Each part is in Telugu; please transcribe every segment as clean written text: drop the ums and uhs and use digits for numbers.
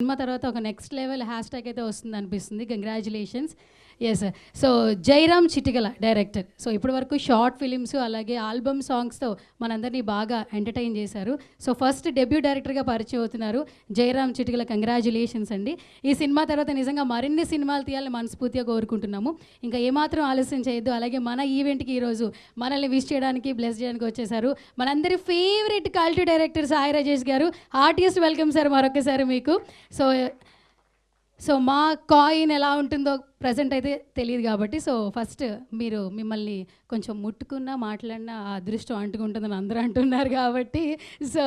సినిమా తర్వాత ఒక నెక్స్ట్ లెవెల్ హ్యాష్ ట్యాగ్ అయితే వస్తుంది అనిపిస్తుంది. Congratulations. Yes. So Jayaram Chitikala director. So ఇప్పటి వరకు షార్ట్ ఫిలిమ్స్ అలాగే ఆల్బమ్ సాంగ్స్తో మనందరినీ బాగా ఎంటర్టైన్ చేశారు. సో ఫస్ట్ డెబ్యూ డైరెక్టర్గా పరిచయం అవుతున్నారు జయరామ్ చిటికల. కంగ్రాచులేషన్స్ అండి. ఈ సినిమా తర్వాత నిజంగా మరిన్ని సినిమాలు తీయాలని మనస్ఫూర్తిగా కోరుకుంటున్నాము. ఇంకా ఏమాత్రం ఆలస్యం చేయొద్దు. అలాగే మన ఈవెంట్కి ఈరోజు మనల్ని విష్ చేయడానికి, బ్లెస్ చేయడానికి వచ్చేసారు మనందరి favourite cult director Sai Rajesh గారు. హార్టియస్ట్ వెల్కమ్ సార్ మరొకసారి మీకు. సో సో మా కాయిన్ ఎలా ఉంటుందో ప్రజెంట్ అయితే తెలియదు కాబట్టి, సో ఫస్ట్ మిమ్మల్ని కొంచెం ముట్టుకున్నా మాట్లాడినా ఆ అదృష్టం అంటుకుంటుందని అందరూ అంటున్నారు కాబట్టి, సో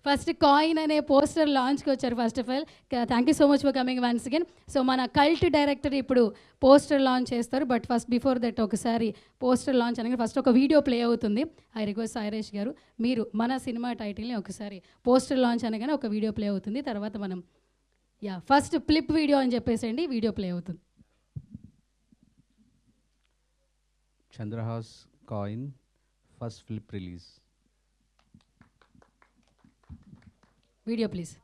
ఫస్ట్ కాయిన్ అనే పోస్టర్ లాంచ్కి వచ్చారు. First of all thank you so much for coming once again. So మన కల్ట్ డైరెక్టర్ ఇప్పుడు పోస్టర్ లాంచ్ చేస్తారు. బట్ ఫస్ట్ బిఫోర్ దట్ ఒకసారి పోస్టర్ లాంచ్ అనగా ఫస్ట్ ఒక వీడియో ప్లే అవుతుంది. ఐ రిక్వెస్ట్ సాయిరేష్ గారు, మీరు మన సినిమా టైటిల్ని ఒకసారి పోస్టర్ లాంచ్ అనగానే ఒక వీడియో ప్లే అవుతుంది. తర్వాత మనం ఫస్ట్ ఫ్లిప్ వీడియో అని చెప్పేసండి, వీడియో ప్లే అవుతుంది. Chandrahas coin first flip release. Video please.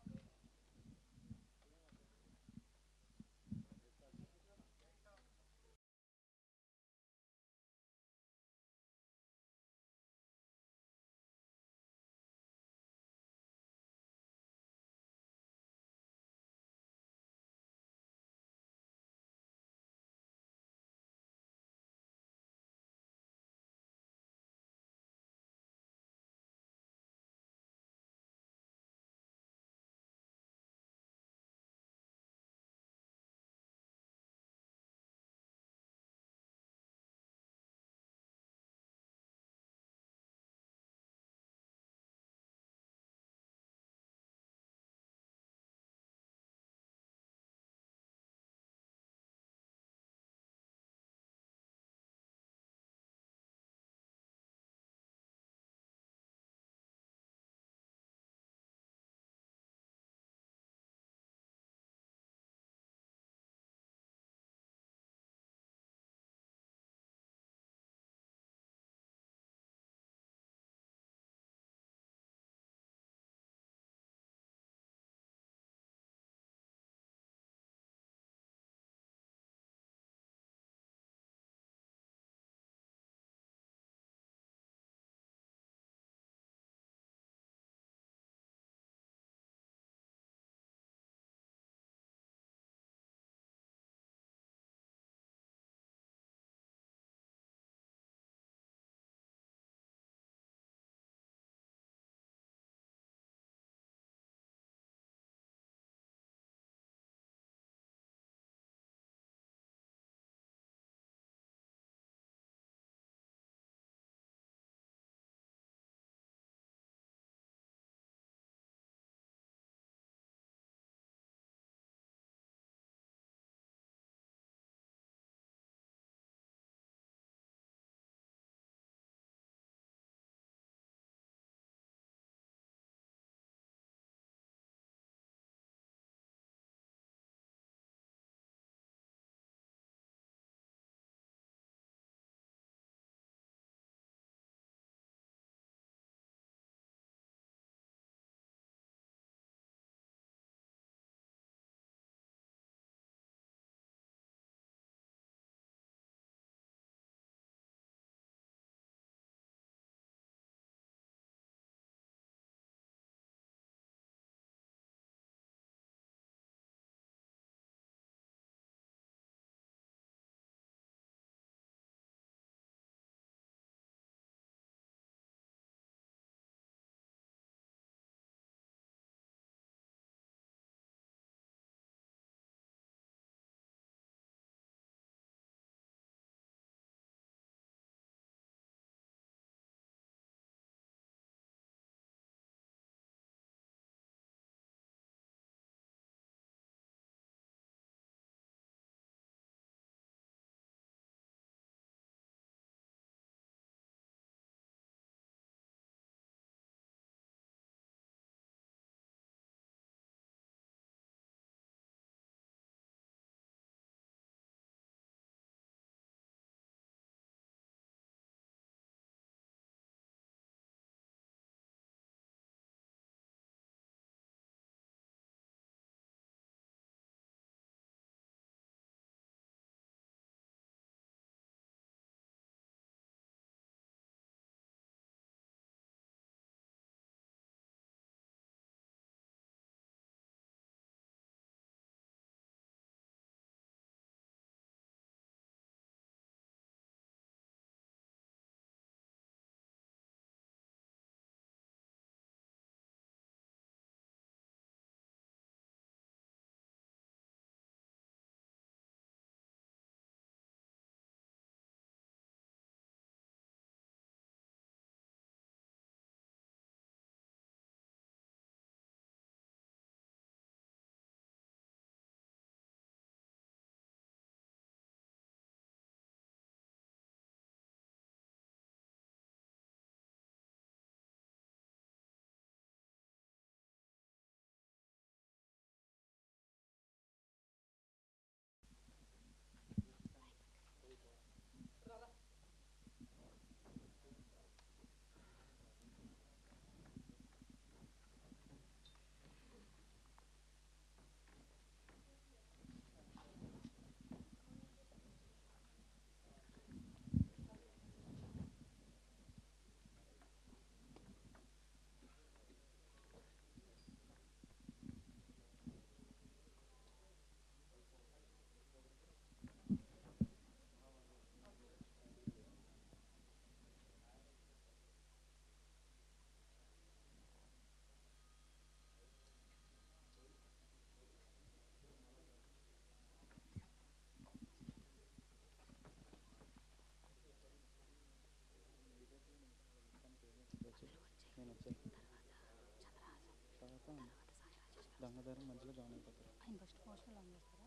ఆధారం మధ్యలో జాయిన్ అయిపోతారు. ఆయన ఫస్ట్ పోస్టర్ లాంచ్ చేస్తారా?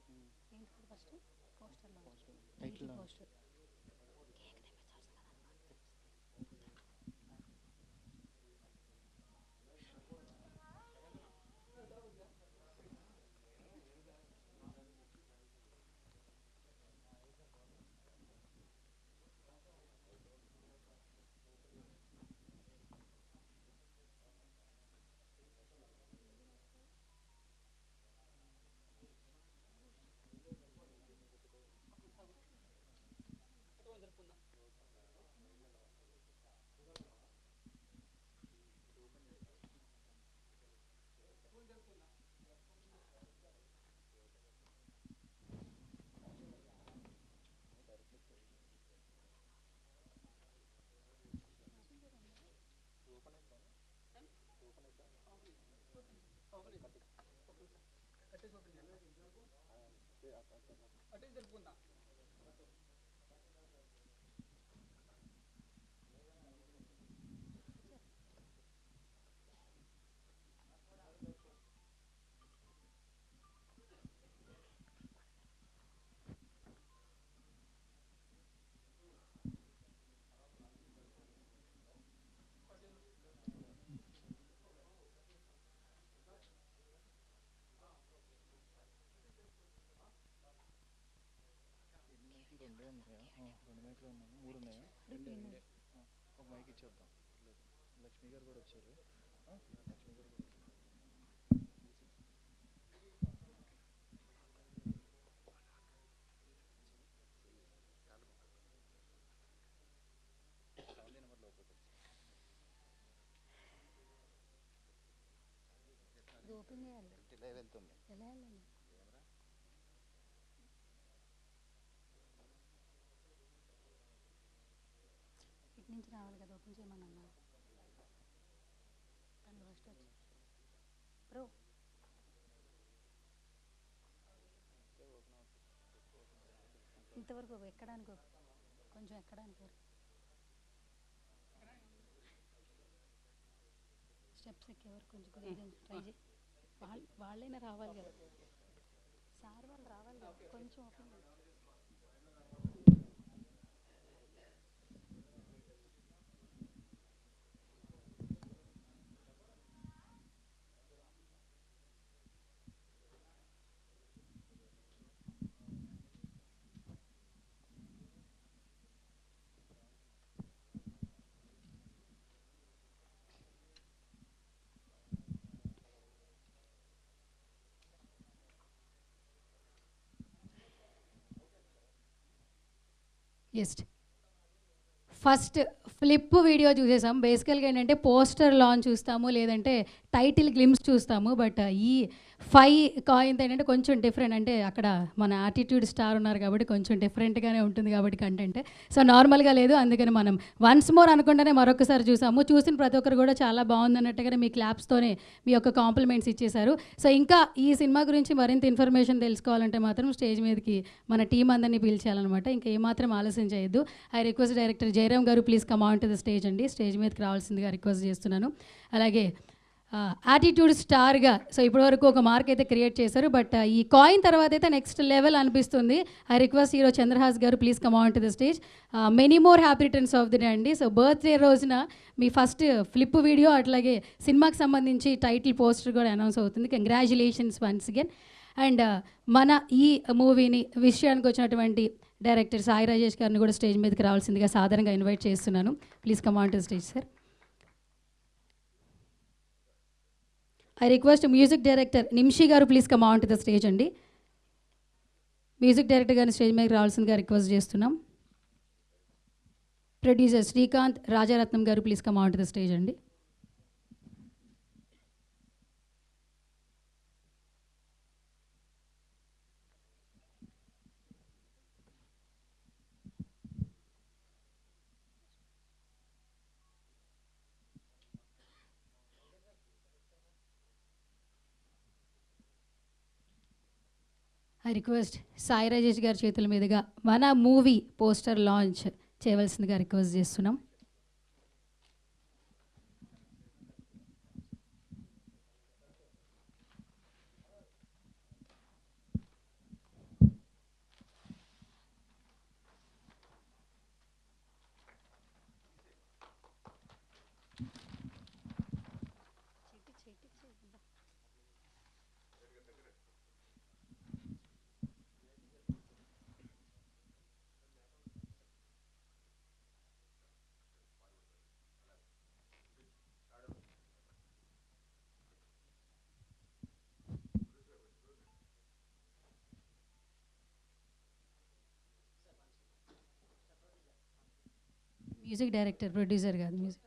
ఏంటి first poster launch title poster. రెండే ఉన్నాయా? 2 మైకులు ఉన్నాయి, 3 ఉన్నాయా? రెండే. ఒక మైక్ ఇచ్చేద్దాం. లక్ష్మి గారు కూడా వచ్చారు. లక్ష్మి గారు కూడా ఇది ఓపెన్ చేయాలి. ఇలా వెళ్తుంది. ఎలా వెళ్ళాలి? ఇటు నుంచి రావాలి కదా, ఓపెన్ చేయమన్నా. తను ఫస్ట్ వచ్చి బ్రో ఇంతవరకు ఎక్కడానికి కొంచెం ఎక్కడానికి స్టెప్స్ ఎక్కే వరకు కొంచెం ట్రై చేయి. వాళ్ళైనా రావాలి కదా, సార్ వాళ్ళు రావాలి కదా, కొంచెం ఓపెన్ చేయి. ఎస్, ఫస్ట్ ఫ్లిప్ వీడియో చూసేసాం. బేసికల్గా ఏంటంటే పోస్టర్ లాంచ్ చూస్తాము, లేదంటే టైటిల్ గ్లిమ్స్ చూస్తాము. బట్ ఈ 5 కాయిన్ ఏంటంటే కొంచెం డిఫరెంట్, అంటే అక్కడ మన యాటిట్యూడ్ స్టార్ ఉన్నారు కాబట్టి కొంచెం డిఫరెంట్గానే ఉంటుంది కాబట్టి కంటెంట్. సో నార్మల్గా లేదు, అందుకని మనం వన్స్ మోర్ అనుకుంటేనే మరొకసారి చూసాము. చూసిన ప్రతి ఒక్కరు కూడా చాలా బాగుంది అన్నట్టుగానే మీ క్లాప్స్తోనే మీ యొక్క కాంప్లిమెంట్స్ ఇచ్చేశారు. సో ఇంకా ఈ సినిమా గురించి మరింత ఇన్ఫర్మేషన్ తెలుసుకోవాలంటే మాత్రం స్టేజ్ మీదకి మన టీం అందరినీ పిలిచేయాలన్నమాట. ఇంకా ఏమాత్రం ఆలస్యం చేయొద్దు. ఐ రిక్వెస్ట్ డైరెక్టర్ జయరామ్ గారు please come on to the stage అండి. స్టేజ్ మీదకి రావాల్సిందిగా రిక్వెస్ట్ చేస్తున్నాను. అలాగే యాటిట్యూడ్ స్టార్గా సో ఇప్పటివరకు ఒక మార్క్ అయితే క్రియేట్ చేశారు. బట్ ఈ కాయిన్ తర్వాత అయితే నెక్స్ట్ లెవెల్ అనిపిస్తుంది. ఐ రిక్వెస్ట్ హీరో చంద్రహాస్ గారు please come on to the stage. Many more happy returns of the day అండి. సో బర్త్డే రోజున మీ ఫస్ట్ ఫ్లిప్ వీడియో అట్లాగే సినిమాకి సంబంధించి టైటిల్ పోస్టర్ కూడా అనౌన్స్ అవుతుంది. Congratulations once again. అండ్ మన ఈ మూవీని విషయానికి వచ్చినటువంటి డైరెక్టర్ సాయి రాజేష్ గారిని కూడా స్టేజ్ మీదకి రావాల్సిందిగా సాధారణంగా ఇన్వైట్ చేస్తున్నాను. Please come on to the stage sir. I request music director Nimshi garu please come on to the stage అండి. మ్యూజిక్ డైరెక్టర్ గారిని స్టేజ్ మీద రావాల్సిందిగా రిక్వెస్ట్ చేస్తున్నాం. Producer Srikanth Rajaratnam garu please come on to the stage అండి. ఐ రిక్వెస్ట్ సాయి రాజేష్ గారి చేతుల మీదుగా మన మూవీ పోస్టర్ లాంచ్ చేయవలసిందిగా రిక్వెస్ట్ చేస్తున్నాం. మ్యూజిక్ డైరెక్టర్, ప్రొడ్యూసర్ కాదు, మ్యూజిక్.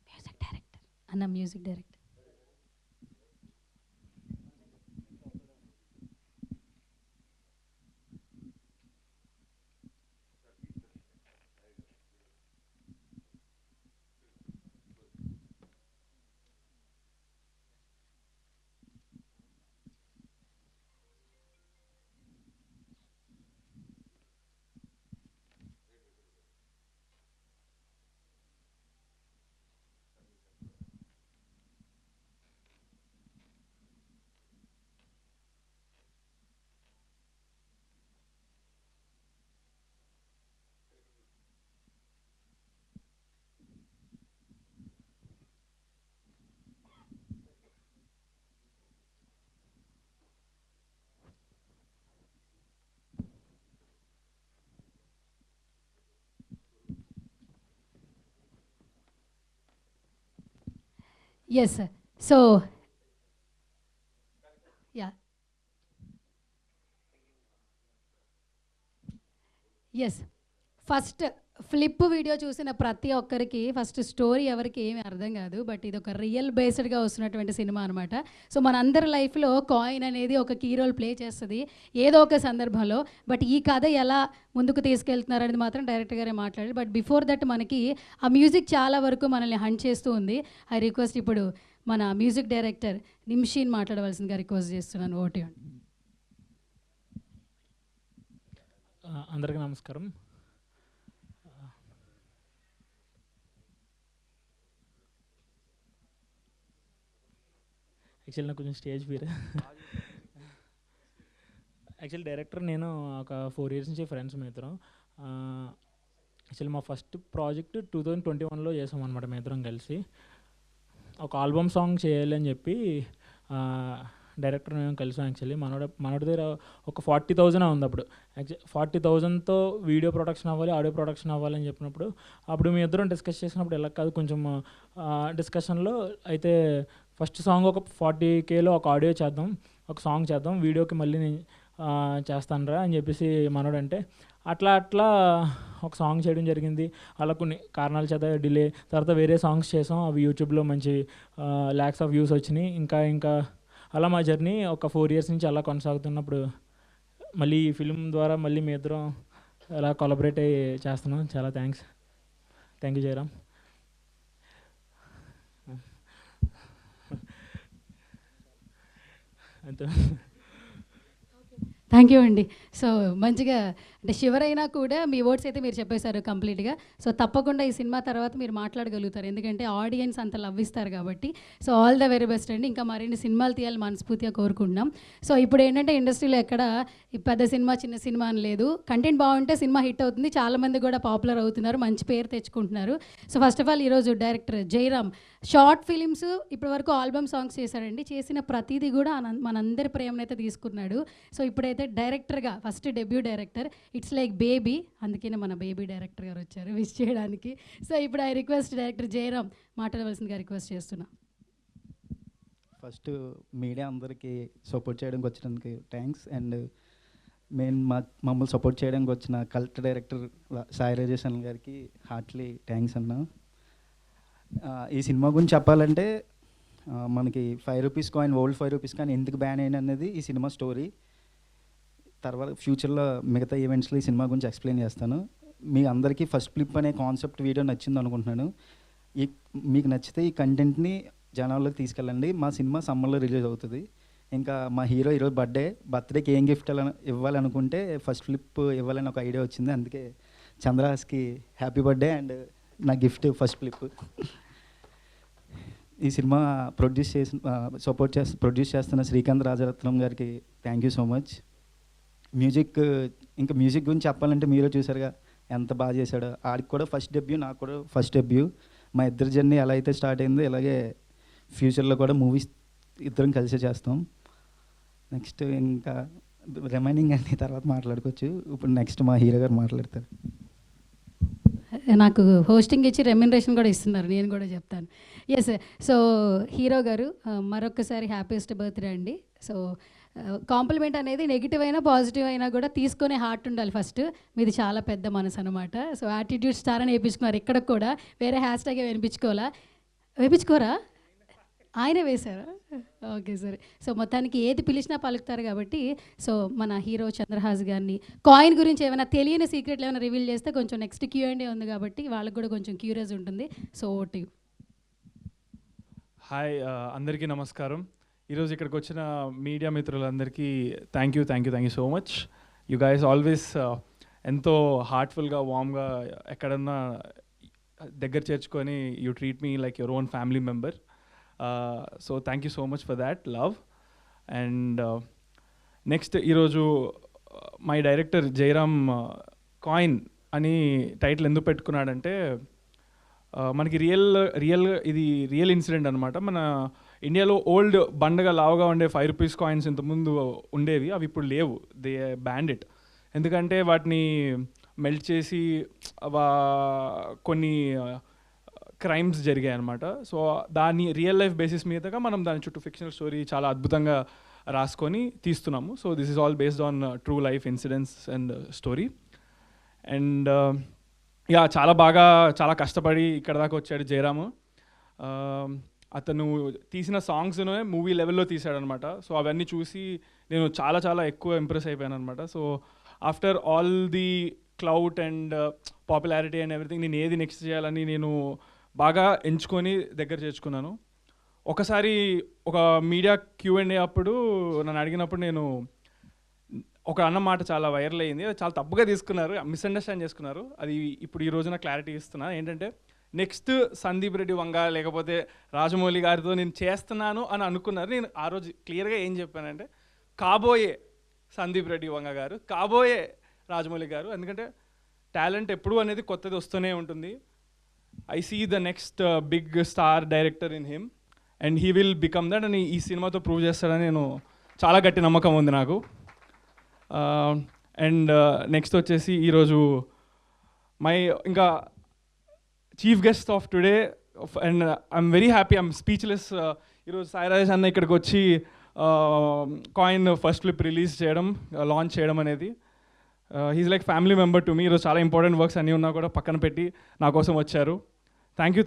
మ్యూజిక్ డైరెక్టర్ అన్న, music director. Yes sir. So yeah, yes. First flip video చూసిన ప్రతి ఒక్కరికి ఫస్ట్ స్టోరీ ఎవరికి ఏమీ అర్థం కాదు, బట్ ఇది ఒక రియల్ బేస్డ్గా వస్తున్నటువంటి సినిమా అనమాట. సో మనందరి లైఫ్లో కాయిన్ అనేది ఒక కీ రోల్ ప్లే చేస్తుంది ఏదో ఒక సందర్భంలో. బట్ ఈ కథ ఎలా ముందుకు తీసుకెళ్తున్నారు అనేది మాత్రం డైరెక్టర్ గారే మాట్లాడారు. బట్ బిఫోర్ దట్ మనకి ఆ మ్యూజిక్ చాలా వరకు మనల్ని హంట్ చేస్తూ ఉంది. ఐ రిక్వెస్ట్ ఇప్పుడు మన మ్యూజిక్ డైరెక్టర్ నిమ్షీన్ మాట్లాడవలసిందిగా రిక్వెస్ట్ చేస్తున్నాను. ఓటీ అండి. అందరికీ నమస్కారం. యాక్చువల్లీ నాకు కొంచెం స్టేజ్ ఫియర్. యాక్చువల్లీ డైరెక్టర్ నేను ఒక 4 years నుంచి ఫ్రెండ్స్ మీ ఇద్దరం. యాక్చువల్లీ మా ఫస్ట్ ప్రాజెక్ట్ 2021లో చేసాం అనమాట మీ ఇద్దరం కలిసి. ఒక ఆల్బమ్ సాంగ్ చేయాలి అని చెప్పి డైరెక్టర్ మేము కలిసాం. యాక్చువల్లీ మనోడి దగ్గర ఒక 40,000 ఉంది అప్పుడు. 40,000తో వీడియో ప్రొడక్షన్ అవ్వాలి, ఆడియో ప్రొడక్షన్ అవ్వాలి అని చెప్పినప్పుడు అప్పుడు మీ ఇద్దరం డిస్కస్ చేసినప్పుడు ఎలా కాదు కొంచెం డిస్కషన్లో అయితే ఫస్ట్ సాంగ్ ఒక 40Kలో ఒక ఆడియో చేద్దాం, ఒక సాంగ్ చేద్దాం, వీడియోకి మళ్ళీ నేను చేస్తానురా అని చెప్పేసి మనోడు అంటే అట్లా ఒక సాంగ్ చేయడం జరిగింది. అలా కొన్ని కారణాల చేత డిలే, తర్వాత వేరే సాంగ్స్ చేసాం, అవి యూట్యూబ్లో మంచి lakhs of views వచ్చినాయి. ఇంకా అలా మా జర్నీ ఒక 4 years నుంచి అలా కొనసాగుతున్నప్పుడు మళ్ళీ ఈ ఫిలిం ద్వారా మళ్ళీ మీ ఇద్దరం అలా కొలబరేట్ అయ్యి చేస్తున్నాం. చాలా థ్యాంక్ యూ జయరామ్. అంతే. థ్యాంక్ యూ అండి. సో మంచిగా అంటే షివరైనా కూడా మీ వర్డ్స్ అయితే మీరు చెప్పేశారు కంప్లీట్గా. సో తప్పకుండా ఈ సినిమా తర్వాత మీరు మాట్లాడగలుగుతారు, ఎందుకంటే ఆడియన్స్ అంత లవ్ ఇస్తారు కాబట్టి. So all the very best అండి. ఇంకా మరిన్ని సినిమాలు తీయాలి మనస్ఫూర్తిగా కోరుకుంటున్నాం. సో ఇప్పుడు ఏంటంటే ఇండస్ట్రీలో ఎక్కడ ఈ పెద్ద సినిమా చిన్న సినిమా అని లేదు, కంటెంట్ బాగుంటే సినిమా హిట్ అవుతుంది, చాలామంది కూడా పాపులర్ అవుతున్నారు, మంచి పేరు తెచ్చుకుంటున్నారు. సో ఫస్ట్ ఆఫ్ ఆల్ ఈరోజు డైరెక్టర్ జయరామ్ షార్ట్ ఫిలిమ్స్ ఇప్పటి వరకు ఆల్బమ్ సాంగ్స్ చేశాడండి. చేసిన ప్రతిదీ కూడా మనందరి ప్రేమనైతే తీసుకున్నాడు. సో ఇప్పుడైతే డైరెక్టర్గా first debut director, it's like baby, అందుకనే మన బేబీ డైరెక్టర్ గారు వచ్చారు విష్ చేయడానికి. సో ఇప్పుడు ఐ రిక్వెస్ట్ డైరెక్టర్ జయరామ్ మాట్లాడవలసిందిగా రిక్వెస్ట్ చేస్తున్నా. ఫస్ట్ మీడియా అందరికీ సపోర్ట్ చేయడానికి వచ్చినందుకు థ్యాంక్స్. అండ్ మమ్మల్ని సపోర్ట్ చేయడానికి వచ్చిన కల్ట్ డైరెక్టర్ సాయి రాజేశన్ గారికి హార్ట్లీ థ్యాంక్స్ అన్నా. ఈ సినిమా గురించి చెప్పాలంటే మనకి 5 rupees coin, old 5 rupees coin ఎందుకు బ్యాన్ అయిన అనేది ఈ సినిమా స్టోరీ. తర్వాత ఫ్యూచర్లో మిగతా ఈవెంట్స్లో ఈ సినిమా గురించి ఎక్స్ప్లెయిన్ చేస్తాను. మీ అందరికీ ఫస్ట్ ఫ్లిప్ అనే కాన్సెప్ట్ వీడియో నచ్చింది అనుకుంటున్నాను. ఈ మీకు నచ్చితే ఈ కంటెంట్ని జనాల్లోకి తీసుకెళ్ళండి. మా సినిమా సమ్మర్లో రిలీజ్ అవుతుంది. ఇంకా మా హీరో ఈరోజు బర్త్డేకి ఏం గిఫ్ట్ ఇవ్వాలనుకుంటే ఫస్ట్ ఫ్లిప్ ఇవ్వాలని ఒక ఐడియా వచ్చింది. అందుకే చంద్రహాస్కి హ్యాపీ బర్త్డే అండ్ నా గిఫ్ట్ ఫస్ట్ ఫ్లిప్. ఈ సినిమా ప్రొడ్యూస్ చేస్తున్న శ్రీకాంత్ రాజరత్నం గారికి thank you so much. Music గురించి చెప్పాలంటే మీరే చూసారుగా ఎంత బాగా చేశాడో. ఆడికి కూడా ఫస్ట్ డెబ్యూ, నాకు కూడా ఫస్ట్ డెబ్యూ. మా ఇద్దరి జర్నీ ఎలా అయితే స్టార్ట్ అయిందో ఇలాగే ఫ్యూచర్లో కూడా మూవీస్ ఇద్దరం కలిసే చేస్తాం. నెక్స్ట్ ఇంకా రిమైనింగ్ అన్ని తర్వాత మాట్లాడుకోవచ్చు. ఇప్పుడు నెక్స్ట్ మా హీరో గారు మాట్లాడతారు. నాకు హోస్టింగ్ ఇచ్చి రెమ్యునరేషన్ కూడా ఇస్తున్నారు, నేను కూడా చెప్తాను. ఎస్, సో హీరో గారు మరొకసారి హ్యాపీయెస్ట్ బర్త్డే అండి. సో కాంప్లిమెంట్ అనేది నెగిటివ్ అయినా పాజిటివ్ అయినా కూడా తీసుకునే హార్ట్ ఉండాలి ఫస్ట్. మీది చాలా పెద్ద మనసు అనమాట. సో యాటిట్యూడ్ స్టార్ అని వేయించుకున్నారు, ఇక్కడ కూడా వేరే హ్యాష్ ట్యాగ్ వేయించుకోరా, ఆయనే వేశారా? ఓకే సరే. సో మొత్తానికి ఏది పిలిచినా పలుకుతారు కాబట్టి, సో మన హీరో చంద్రహాస్ గారిని కాయిన్ గురించి ఏమైనా తెలియని సీక్రెట్లు ఏమైనా రివీల్ చేస్తే కొంచెం నెక్స్ట్ Q&A ఉంది కాబట్టి వాళ్ళకి కూడా కొంచెం క్యూరియస్ ఉంటుంది. So vote. హాయ్, అందరికీ నమస్కారం. ఈరోజు ఇక్కడికి వచ్చిన మీడియా మిత్రులందరికీ thank you so much. You guys always ఎంతో హార్ట్ఫుల్గా, వామ్గా ఎక్కడన్నా దగ్గర చేర్చుకొని you treat me like your own family member. So thank you so much for that love. And next ఈరోజు మై డైరెక్టర్ జయరామ్ కాయిన్ అని టైటిల్ ఎందుకు పెట్టుకున్నాడంటే, మనకి ఇది రియల్ ఇన్సిడెంట్ అనమాట. మన ఇండియాలో ఓల్డ్ బండగా లావుగా ఉండే 5 రూపీస్ కాయిన్స్ ఇంతకుముందు ఉండేవి, అవి ఇప్పుడు లేవు. They band it. ఎందుకంటే వాటిని మెల్ట్ చేసి కొన్ని క్రైమ్స్ జరిగాయి అనమాట. సో దాన్ని రియల్ లైఫ్ బేసిస్ మీదగా మనం దాని చుట్టూ ఫిక్షనల్ స్టోరీ చాలా అద్భుతంగా రాసుకొని తీస్తున్నాము. So this is all based on true life incidents and story. And చాలా కష్టపడి ఇక్కడ దాకా వచ్చాడు జయరాము. అతను తీసిన సాంగ్స్నే మూవీ లెవెల్లో తీశాడనమాట. సో అవన్నీ చూసి నేను చాలా ఎక్కువ ఇంప్రెస్ అయిపోయాను అనమాట. So after all the clout and popularity and everything, నేను ఏది నెక్స్ట్ చేయాలని నేను బాగా ఎంచుకొని దగ్గర చేర్చుకున్నాను. ఒకసారి ఒక మీడియా Q&A అప్పుడు నన్ను అడిగినప్పుడు నేను ఒక అన్న మాట చాలా వైరల్ అయ్యింది. అది చాలా తప్పుగా తీసుకున్నారు, మిస్అండర్స్టాండ్ చేసుకున్నారు. అది ఇప్పుడు ఈ రోజున క్లారిటీ ఇస్తున్నా. ఏంటంటే, నెక్స్ట్ సందీప్ రెడ్డి వంగ లేకపోతే రాజమౌళి గారితో నేను చేస్తున్నాను అని అనుకున్నారు. నేను ఆ రోజు క్లియర్గా ఏం చెప్పానంటే, కాబోయే సందీప్ రెడ్డి వంగ గారు, కాబోయే రాజమౌళి గారు. ఎందుకంటే టాలెంట్ ఎప్పుడు అనేది కొత్తది వస్తూనే ఉంటుంది. I see the next big star director in him and he will become that అని ఈ సినిమాతో ప్రూవ్ చేస్తాడని నేను చాలా గట్టి నమ్మకం ఉంది నాకు. అండ్ నెక్స్ట్ వచ్చేసి ఈరోజు ఇంకా chief guest of today and I'm very happy, I'm speechless. ఈరోజు సాయి రాజేష్ అన్న ఇక్కడికి వచ్చి కాయిన్ ఫస్ట్ ఫ్లిప్ రిలీజ్ చేయడం, లాంచ్ చేయడం అనేది, he's like family member to me. ఈరోజు చాలా ఇంపార్టెంట్ వర్క్స్ అన్నీ ఉన్నా కూడా పక్కన పెట్టి నా కోసం వచ్చారు. థ్యాంక్ యూ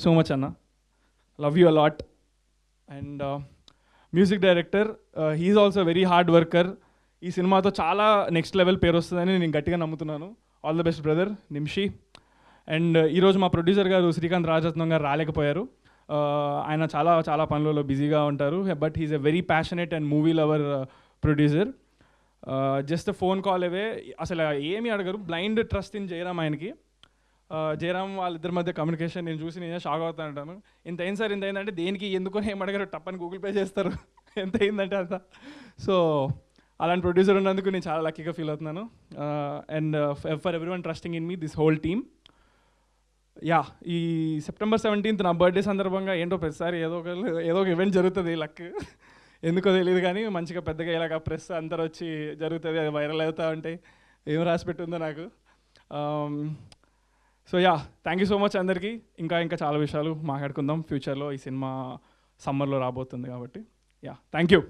సో మచ్ అన్న. Love you a lot. And music director, he's also very hard worker. ఈ సినిమాతో చాలా నెక్స్ట్ లెవెల్ పేరు వస్తుందని నేను గట్టిగా నమ్ముతున్నాను. All the best brother Nimishi. And ఈరోజు మా ప్రొడ్యూసర్ గారు శ్రీకాంత్ రాజరత్నం గారు రాలేకపోయారు. ఆయన చాలా పనులలో బిజీగా ఉంటారు. But he's a very passionate and movie lover producer. Just phone call away, అసలు ఏమీ అడగరు. బ్లైండ్ ట్రస్ట్ ఇన్ జయరామ్ ఆయనకి. జయరామ్ వాళ్ళిద్దరి మధ్య కమ్యూనికేషన్ నేను చూసి నేనే షాక్ అవుతా ఉంటాను. ఇంత అయింది సార్, ఇంత అయిందంటే దేనికి ఎందుకొని ఏం అడగారు, టప్పని గూగుల్ పే చేస్తారు ఎంత అయిందంటే అంత. సో అలాంటి ప్రొడ్యూసర్ ఉన్నందుకు నేను చాలా లక్కీగా ఫీల్ అవుతున్నాను. And for every one trusting in me, this whole team. ఈ September 17th నా బర్త్డే సందర్భంగా ఏంటో ప్రతిసారి ఏదో ఒక ఈవెంట్ జరుగుతుంది. లక్ ఎందుకో తెలియదు కానీ మంచిగా పెద్దగా ఇలాగ ప్రెస్ అందరూ వచ్చి జరుగుతుంది, అది వైరల్ అవుతూ ఉంటాయి. ఏం రాసి పెట్టిందో నాకు. So thank you so much అందరికీ. ఇంకా చాలా విషయాలు మాట్లాడుకుందాం ఫ్యూచర్లో. ఈ సినిమా సమ్మర్లో రాబోతుంది కాబట్టి thank you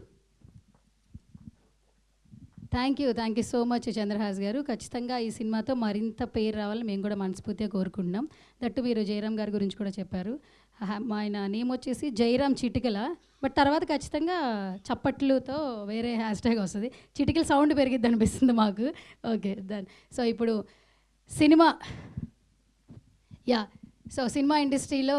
so much Chandrahas గారు. ఖచ్చితంగా ఈ సినిమాతో మరింత పేరు రావాలని మేము కూడా మనస్ఫూర్తిగా కోరుకుంటున్నాం. దట్టు మీరు జయరామ్ గారి గురించి కూడా చెప్పారు. ఆయన నేమ్ వచ్చేసి జయరామ్ చిటికల, బట్ తర్వాత ఖచ్చితంగా చప్పట్లుతో వేరే హ్యాష్ ట్యాగ్ వస్తుంది. చిటికల సౌండ్ పెరిగిద్ది అనిపిస్తుంది మాకు. Okay done. సో ఇప్పుడు సినిమా యా సో సినిమా ఇండస్ట్రీలో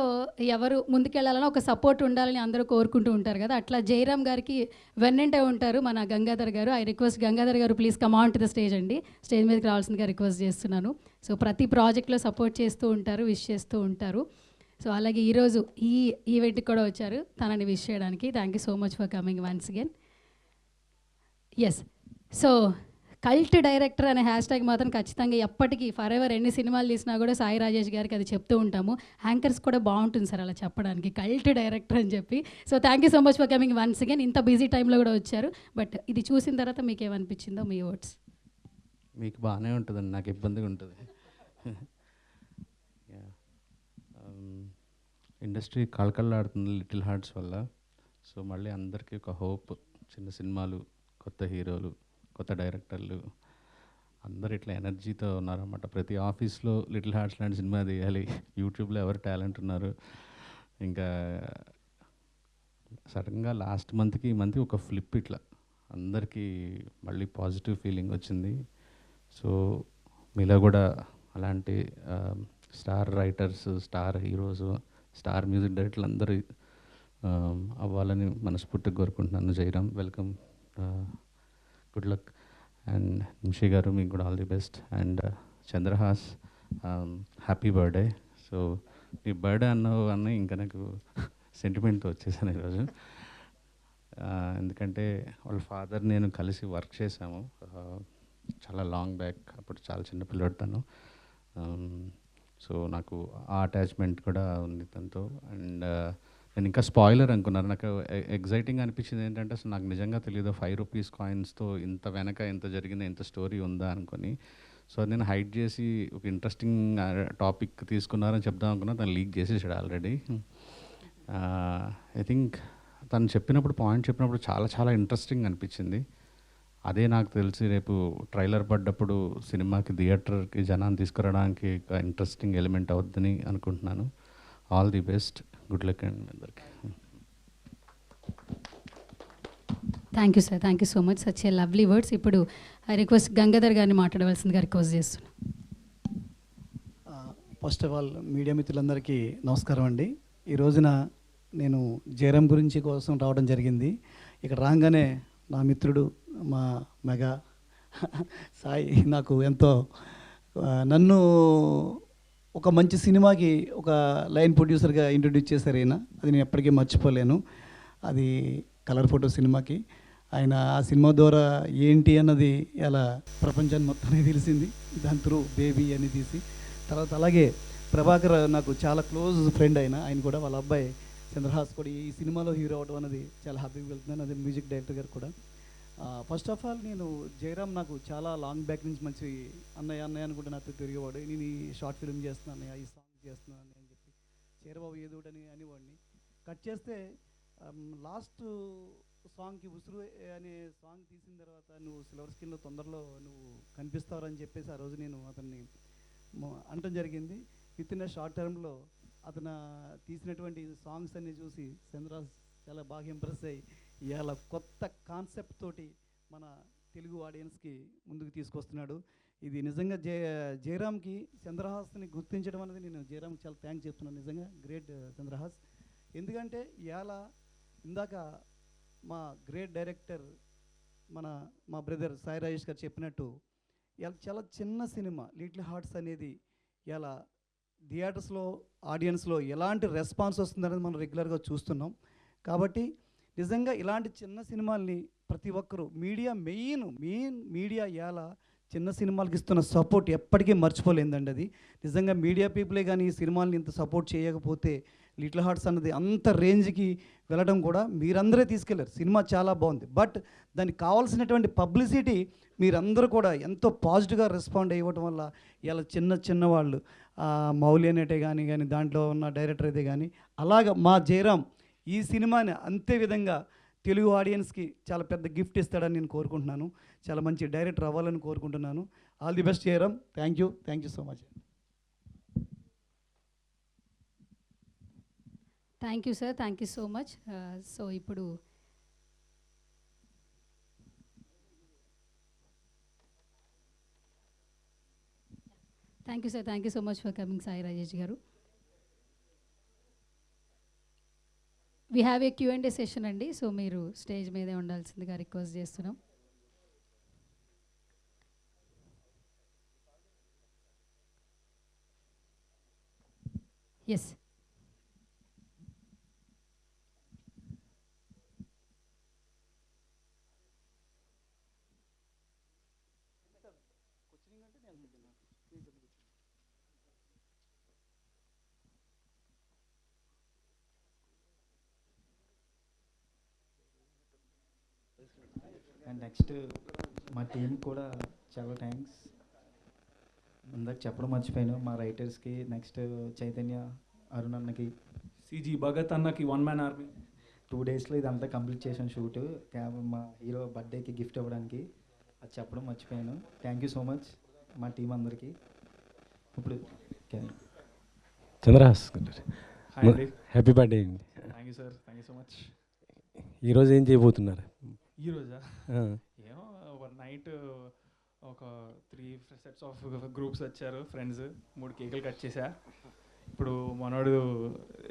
ఎవరు ముందుకెళ్ళాలని ఒక సపోర్ట్ ఉండాలని అందరూ కోరుకుంటూ ఉంటారు కదా, అట్లా జయరామ్ గారికి వెన్నంటే ఉంటారు మన గంగాధర్ గారు. ఐ రిక్వెస్ట్ గంగాధర్ గారు please come on to the stage అండి, స్టేజ్ మీదకి రావాల్సిందిగా రిక్వెస్ట్ చేస్తున్నాను. సో ప్రతి ప్రాజెక్ట్లో సపోర్ట్ చేస్తూ ఉంటారు, విష్ చేస్తూ ఉంటారు. సో అలాగే ఈరోజు ఈ ఈవెంట్కి కూడా వచ్చారు తనని విష్ చేయడానికి. Thank you so much for coming once again. Yes, so cult director అనే హ్యాష్ ట్యాగ్ మాత్రం ఖచ్చితంగా ఎప్పటికీ ఫర్ ఎవర్ ఎన్ని సినిమాలు తీసినా కూడా సాయి రాజేష్ గారికి అది చెప్తూ ఉంటాము. యాంకర్స్ కూడా బాగుంటుంది సార్ అలా చెప్పడానికి, కల్ట్ డైరెక్టర్ అని చెప్పి. So thank you so much for coming once again. ఇంత బిజీ టైంలో కూడా వచ్చారు. బట్ ఇది చూసిన తర్వాత మీకు ఏమనిపించిందో మీ వర్డ్స్. మీకు బాగానే ఉంటుందండి, నాకు ఇబ్బందిగా ఉంటుంది. ఇండస్ట్రీ కళకళలాడుతుంది లిటిల్ హార్ట్స్ వల్ల. సో మళ్ళీ అందరికీ ఒక హోప్, చిన్న సినిమాలు, కొత్త హీరోలు, కొత్త డైరెక్టర్లు అందరు ఇట్లా ఎనర్జీతో ఉన్నారన్నమాట. ప్రతి ఆఫీస్లో లిటిల్ హార్ట్స్ లాంటి సినిమా తీయాలి, యూట్యూబ్లో ఎవరు టాలెంట్ ఉన్నారు. ఇంకా సడన్గా లాస్ట్ మంత్కి ఈ మంత్ ఒక ఫ్లిప్, ఇట్లా అందరికీ మళ్ళీ పాజిటివ్ ఫీలింగ్ వచ్చింది. సో మీలో కూడా అలాంటి star writers, star heroes, star music డైరెక్టర్లు అందరూ అవ్వాలని మనస్ఫూర్తిగా కోరుకుంటున్నాను. Jayaram, welcome, good luck. And Nimishi garu, మీకు కూడా all the best. And Chandrahas, happy birthday. So నీ బర్త్డే అన్న ఇంకా నాకు సెంటిమెంట్తో వచ్చేసాను ఈరోజు. ఎందుకంటే వాళ్ళ ఫాదర్ నేను కలిసి వర్క్ చేశాము చాలా లాంగ్ బ్యాక్, అప్పుడు చాలా చిన్న పిల్లడుతాను. సో నాకు ఆ అటాచ్మెంట్ కూడా ఉంది తనతో. అండ్ నేను ఇంకా స్పాయిలర్ అనుకున్నాను. నాకు ఎగ్జైటింగ్ అనిపించింది ఏంటంటే అసలు నాకు నిజంగా తెలియదు 5 రూపీస్ కాయిన్స్తో ఇంత వెనక ఎంత జరిగిందో, ఎంత స్టోరీ ఉందా అనుకొని. సో నేను హైడ్ చేసి ఒక ఇంట్రెస్టింగ్ టాపిక్ తీసుకున్నారని చెప్దాం అనుకున్నా, తను లీక్ చేసేసాడు ఆల్రెడీ. ఐ థింక్ తను చెప్పినప్పుడు, పాయింట్ చెప్పినప్పుడు చాలా చాలా ఇంట్రెస్టింగ్ అనిపించింది. అదే నాకు తెలిసి రేపు ట్రైలర్ పడ్డప్పుడు సినిమాకి, థియేటర్కి జనాన్ని తీసుకురావడానికి ఒక ఇంట్రెస్టింగ్ ఎలిమెంట్ అవుద్దని అనుకుంటున్నాను. All the best, good luck అండి అందరికి. Thank you sir, thank you so much, such a lovely words. ఇప్పుడు ఐ రిక్వెస్ట్ గంగాధర్ గారిని మాట్లాడవలసిందిగా రిక్వెస్ట్ చేస్తున్నాను. ఫస్ట్ ఆఫ్ ఆల్ మీడియా మిత్రులందరికీ నమస్కారం అండి. ఈ రోజున నేను జయరామ్ గురించి కోసం రావడం జరిగింది. ఇక్కడ రాగానే నా మిత్రుడు, మా మెగా సాయి నాకు ఎంతో నన్ను ఒక మంచి సినిమాకి ఒక లైన్ ప్రొడ్యూసర్గా ఇంట్రొడ్యూస్ చేశారు ఆయన. అది నేను ఎప్పటికీ మర్చిపోలేను. అది కలర్ ఫోటో సినిమాకి ఆయన ఆ సినిమా ద్వారా ఏంటి అన్నది ఎలా ప్రపంచాన్ని మొత్తానికి తెలిసింది. దాని త్రూ బేబీ అని తీసి తర్వాత అలాగే ప్రభాకర్ నాకు చాలా క్లోజ్ ఫ్రెండ్ ఆయన కూడా వాళ్ళ అబ్బాయి చంద్రహాస్ కూడా ఈ సినిమాలో హీరో అవడం అన్నది చాలా హ్యాపీగా వెళ్తున్నాను. అదే మ్యూజిక్ డైరెక్టర్ గారు కూడా. ఫస్ట్ ఆఫ్ ఆల్ నేను జయరామ్ నాకు చాలా లాంగ్ బ్యాక్ నుంచి మంచి అన్నయ్య అనుకుంటే నాతో తిరిగేవాడు. నేను ఈ షార్ట్ ఫిల్మ్ చేస్తున్నాను అన్నయ్య, ఈ సాంగ్ చేస్తున్నాను అని చెప్పి చేరబాబు ఏదోటని అనేవాడిని. కట్ చేస్తే లాస్ట్ సాంగ్కి ఉసురు అనే సాంగ్ తీసిన తర్వాత నువ్వు సిల్వర్ స్క్రీన్లో తొందరలో నువ్వు కనిపిస్తావని చెప్పేసి ఆ రోజు నేను అతన్ని అనటం జరిగింది. విత్ ఇన్ షార్ట్ టర్మ్లో అతను తీసినటువంటి సాంగ్స్ అన్ని చూసి చంద్రహాస్ చాలా బాగా ఇంప్రెస్ అయ్యి ఇవాళ కొత్త కాన్సెప్ట్ తోటి మన తెలుగు ఆడియన్స్కి ముందుకు తీసుకొస్తున్నాడు. ఇది నిజంగా జయరామ్కి చంద్రహాస్ని గుర్తించడం అనేది నేను జయరామ్కి చాలా థ్యాంక్స్ చెప్తున్నాను. నిజంగా గ్రేట్ చంద్రహాస్. ఎందుకంటే ఇవాళ ఇందాక మా గ్రేట్ డైరెక్టర్ మా బ్రదర్ సాయి రాజేష్ గారు చెప్పినట్టు ఇవాళ చాలా చిన్న సినిమా లిటిల్ హార్ట్స్ అనేది ఇలా థియేటర్స్లో ఆడియన్స్లో ఎలాంటి రెస్పాన్స్ వస్తుందనేది మనం రెగ్యులర్గా చూస్తున్నాం. కాబట్టి నిజంగా ఇలాంటి చిన్న సినిమాల్ని ప్రతి ఒక్కరూ మెయిన్ మీడియా ఇలా చిన్న సినిమాలకి ఇస్తున్న సపోర్ట్ ఎప్పటికీ మర్చిపోలేదండి. అది నిజంగా మీడియా పీపులే కానీ ఈ సినిమాల్ని ఇంత సపోర్ట్ చేయకపోతే లిటిల్ హార్ట్స్ అన్నది అంత రేంజ్కి వెళ్ళడం కూడా మీరందరే తీసుకెళ్లారు. సినిమా చాలా బాగుంది. బట్ దానికి కావాల్సినటువంటి పబ్లిసిటీ మీరందరూ కూడా ఎంతో పాజిటివ్గా రెస్పాండ్ అయ్యడం వల్ల ఇలా చిన్న వాళ్ళు మౌలి అనేటే కానీ దాంట్లో ఉన్న డైరెక్టర్ అయితే కానీ అలాగ మా జయరామ్ ఈ సినిమాని అంతే విధంగా తెలుగు ఆడియన్స్కి చాలా పెద్ద గిఫ్ట్ ఇస్తాడని నేను కోరుకుంటున్నాను. చాలా మంచి డైరెక్టర్ అవ్వాలని కోరుకుంటున్నాను. All the best Jayaram. Thank you so much. Thank you sir, thank you so much. So ఇప్పుడు thank you sir, thank you so much for coming Sai Rajesh garu. We have a Q&A session అండి, సో మీరు స్టేజ్ మీదే ఉండాల్సిందిగా రిక్వెస్ట్ చేస్తున్నాం. ఎస్. అండ్ నెక్స్ట్ మా టీం కూడా చాలా థ్యాంక్స్. ఇందాక చెప్పడం మర్చిపోయాను, మా రైటర్స్కి, నెక్స్ట్ చైతన్య, అరుణ్ అన్నకి, సిజీ భగత్ అన్నకి, 1 man army. 2 daysలో ఇదంతా కంప్లీట్ చేశాను షూట్. మా హీరో బర్త్డేకి గిఫ్ట్ ఇవ్వడానికి, అది చెప్పడం మర్చిపోయాను. థ్యాంక్ యూ సో మచ్ మా టీం అందరికీ. ఇప్పుడు చంద్రహాస్ హాయ్ అండి. హ్యాపీ బర్త్డే అండి. Thank you sir, thank you so much. ఈరోజు ఏం చేయబోతున్నారు? ఈరోజా ఏమో ఒక నైట్ ఒక 3 sets ఆఫ్ గ్రూప్స్ వచ్చారు ఫ్రెండ్స్, 3 కేకులు కట్ చేశా. ఇప్పుడు మనోడు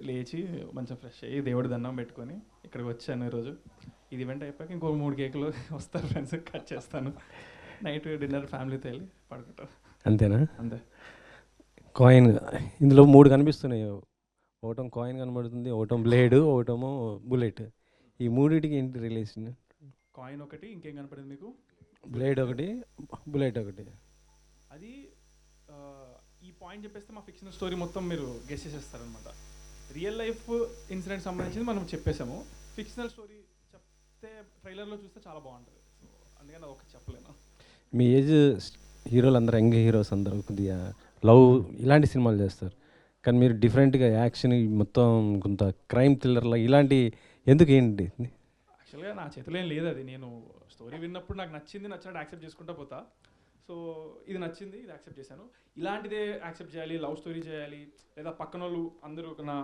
లేచి మంచిగా ఫ్రెష్ అయ్యి దేవుడి దండం పెట్టుకొని ఇక్కడికి వచ్చాను ఈరోజు. ఇది ఈవెంట్ అయిపోయాక ఇంకో 3 కేకులు వస్తారు ఫ్రెండ్స్, కట్ చేస్తాను. నైట్ డిన్నర్ ఫ్యామిలీతో వెళ్ళి పడుకుంటారు. అంతేనా? అంతే. కాయిన్ ఇందులో 3 కనిపిస్తున్నాయి. ఒకటం కాయిన్ కనబడుతుంది, ఒకటం బ్లేడ్, ఒకటేమో బుల్లెట్. ఈ మూడింటికి ఏంటి రిలేషన్? కాయిన్ ఒకటి, ఇంకేం కనపడింది మీకు? బ్లేడ్ ఒకటి, బుల్లెట్ ఒకటి. అది ఈ పాయింట్ చెప్పేస్తే మా ఫిక్షనల్ స్టోరీ మొత్తం మీరు గెస్ చేసేస్తారనమాట. రియల్ లైఫ్ ఇన్సిడెంట్ సంబంధించింది మనం చెప్పేసాము. ఫిక్షనల్ స్టోరీ చెప్తే ట్రైలర్లో చూస్తే చాలా బాగుంటుంది. సో అందుకని అది ఒకటి చెప్పలేను. మీ ఏజ్ హీరోలు అందరూ, యంగ్ హీరోస్ అందరూ కొద్దిగా లవ్ ఇలాంటి సినిమాలు చేస్తారు, కానీ మీరు డిఫరెంట్గా యాక్షన్ మొత్తం కొంత క్రైమ్ థ్రిల్లర్లో ఇలాంటి ఎందుకు ఏంటి? యాక్చువల్గా నా చేతిలో ఏం లేదు అది. నేను స్టోరీ విన్నప్పుడు నాకు నచ్చింది, నచ్చినట్టు యాక్సెప్ట్ చేసుకుంటా పోతా. సో ఇది నచ్చింది, ఇది యాక్సెప్ట్ చేశాను. ఇలాంటిదే యాక్సెప్ట్ చేయాలి, లవ్ స్టోరీ చేయాలి, లేదా పక్కన వాళ్ళు అందరూ నా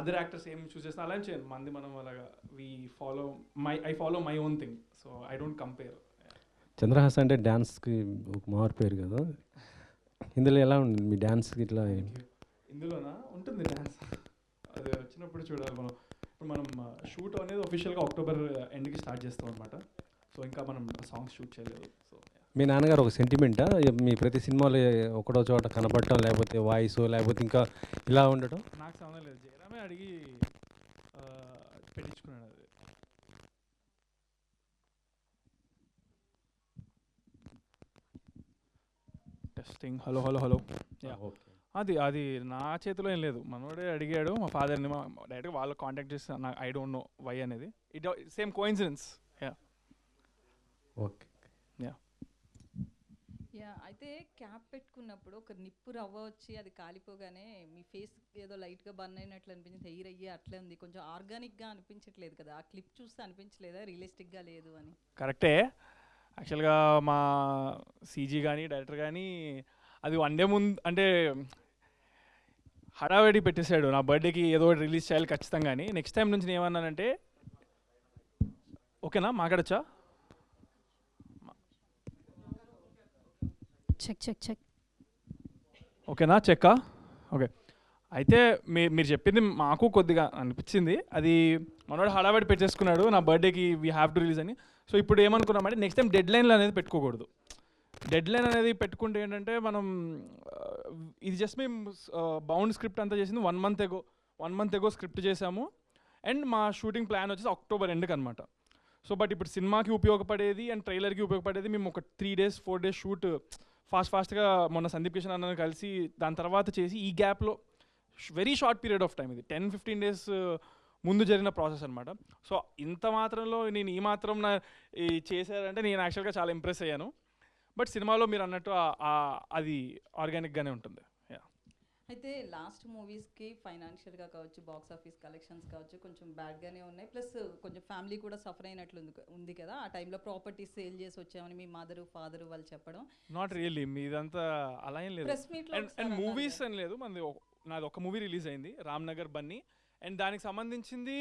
అదర్ యాక్టర్స్ ఏం చూస్ చేస్తున్నా అలా చేయను. మనం అలాగా I follow my own thing. So I don't compare. Chandrahas అంటే డ్యాన్స్కి ఒక మారు పేరు కదా, ఇందులో ఎలా ఉంది మీ డ్యాన్స్కి? ఇట్లా ఇందులోనా ఉంటుంది డ్యాన్స్, అది వచ్చినప్పుడు చూడాలి. మనం షూట్ అనేది ఒఫిషియల్గా అక్టోబర్ ఎండ్కి స్టార్ట్ చేస్తాం అనమాట. సో ఇంకా మనం సాంగ్స్ షూట్ చేయలేదు. సో మీ నాన్నగారు ఒక సెంటిమెంటా మీ ప్రతి సినిమాలో ఒకటో చోట కనపడటం, లేకపోతే వాయిస్, లేకపోతే ఇంకా ఇలా ఉండటం? నాకు సంబంధం లేదు, జయరామే అడిగి పెట్టించుకున్నాడు అది. టెస్టింగ్. Hello hello hello. అది నా చేతిలో ఏం లేదు, మనోడే అడిగాడు మా ఫాదర్ని. డైరెక్ట్గా వాళ్ళు కాంటాక్ట్ చేసి నాకు ఐ డోంట్ నో వై అనేది. It same coincidence. ఓకే. అయితే క్యాప్ పెట్టుకున్నప్పుడు ఒక నిప్పు రవ్వ వచ్చి అది కాలిపోగానే మీ ఫేస్ ఏదో లైట్గా బర్న్ అయినట్లు అనిపించింది, హెయిర్ అయ్యి అట్లే ఉంది, కొంచెం ఆర్గానిక్గా అనిపించట్లేదు కదా? ఆ క్లిప్ చూస్తే అనిపించలేదా రియలిస్టిక్గా లేదు అని? కరెక్టే. యాక్చువల్గా మా సీజీ కానీ డైరెక్టర్ కానీ అది 1 day ముందు అంటే హడావిడి పెట్టేశాడు. నా బర్త్డేకి ఏదో ఒకటి రిలీజ్ చేయాలి ఖచ్చితంగా అని. నెక్స్ట్ టైం నుంచి నేను ఏమన్నానంటే, ఓకేనా మాట్లాడచ్చా? చెక్ ఓకేనా, చెక్కా? ఓకే. అయితే మీరు చెప్పింది మాకు కొద్దిగా అనిపించింది. అది మనోడు హడావిడి పెట్టేసుకున్నాడు నా బర్త్డేకి వీ హ్యావ్ టు రిలీజ్ అని. సో ఇప్పుడు ఏమనుకున్నామంటే నెక్స్ట్ టైం డెడ్ లైన్లు అనేది పెట్టుకోకూడదు. డెడ్ లైన్ అనేది పెట్టుకుంటే ఏంటంటే మనం ఇది జస్ట్ మేము బౌండ్ స్క్రిప్ట్ అంతా చేసింది 1 month ago స్క్రిప్ట్ చేసాము. అండ్ మా షూటింగ్ ప్లాన్ వచ్చేసి అక్టోబర్ ఎండ్కి అనమాట. సో బట్ ఇప్పుడు సినిమాకి ఉపయోగపడేది అండ్ ట్రైలర్కి ఉపయోగపడేది మేము ఒక 3 days 4 days షూట్ ఫాస్ట్గా మొన్న సందీప్ కిషన్ అన్న కలిసి దాని తర్వాత చేసి ఈ గ్యాప్లో very short period of time, ఇది 10-15 days ముందు జరిగిన ప్రాసెస్ అనమాట. సో ఇంత మాత్రంలో నేను ఈ మాత్రం చేశారంటే నేను యాక్చువల్గా చాలా ఇంప్రెస్ అయ్యాను. బట్ సినిమాలో మీరు అన్నట్టు అది ఆర్గానిక్గానే ఉంటుంది. అయితే లాస్ట్ మూవీస్కి ఫైనాన్షియల్గా కావచ్చు, బాక్స్ ఆఫీస్ కలెక్షన్స్ కావచ్చు కొంచెం బ్యాడ్గానే ఉన్నాయి. ప్లస్ కొంచెం ఫ్యామిలీ కూడా సఫర్ అయినట్లు ఉంది కదా? ఆ టైంలో ప్రాపర్టీస్ సేల్ చేసి వచ్చామని మీ మదరు ఫాదరు వాళ్ళు చెప్పడం. నాట్ రియల్లీ, మీదంతా అలా ఏం లేదు. ప్రెస్ మీట్లో అండ్ మూవీస్ అని లేదు, నాది ఒక మూవీ రిలీజ్ అయింది, రామ్నగర్ బన్నీ. అండ్ దానికి సంబంధించింది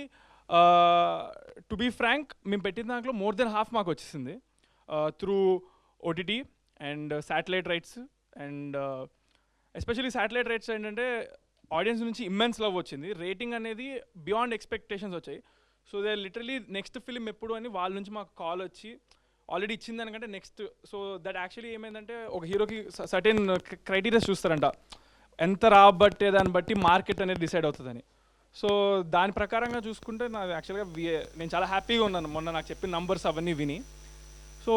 టు బీ ఫ్రాంక్ మేము పెట్టిన దాంట్లో మోర్ దెన్ హాఫ్ మాకు వచ్చేసింది through OTT and satellite rights and especially satellite rates ఏంటంటే ఆడియన్స్ నుంచి ఇమ్మెన్స్ లవ్ వచ్చింది. రేటింగ్ అనేది బియాండ్ ఎక్స్పెక్టేషన్స్ వచ్చాయి. So they literally next film ఎప్పుడు అని వాళ్ళ నుంచి మాకు కాల్ వచ్చి ఆల్రెడీ ఇచ్చింది దానికంటే నెక్స్ట్. సో దట్ యాక్చువల్లీ ఏమైందంటే ఒక హీరోకి సర్టెన్ క్రైటీరియాస్ చూస్తారంట, ఎంత రాబట్టే దాన్ని బట్టి మార్కెట్ అనేది డిసైడ్ అవుతుందని. సో దాని ప్రకారంగా చూసుకుంటే నాకు యాక్చువల్గా నేను చాలా హ్యాపీగా ఉన్నాను మొన్న నాకు చెప్పిన నంబర్స్ అవన్నీ విని. సో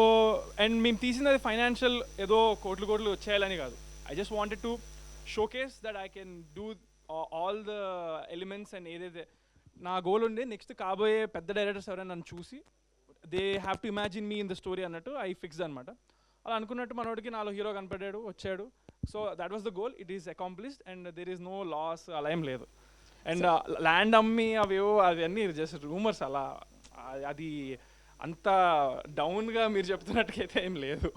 అండ్ మేము తీసింది అది ఫైనాన్షియల్ ఏదో కోట్లు వచ్చేయాలని కాదు. I just wanted to showcase that I can do all the elements and ఏదైతే నా గోల్ ఉండే నెక్స్ట్ కాబోయే పెద్ద డైరెక్టర్స్ ఎవరైనా నన్ను చూసి they have to imagine me in the story అన్నట్టు ఐ ఫిక్స్ అనమాట. అలా అనుకున్నట్టు మనోడికి నాలో హీరో కనపడ్డాడు, వచ్చాడు. So that was the goal, it is accomplished and there is no loss, అలా ఏం లేదు. అండ్ ల్యాండ్ అమ్మి అవేవో అవన్నీ జస్ట్ రూమర్స్, అలా అది అంత డౌన్గా మీరు చెప్తున్నట్టుకైతే ఏం లేదు.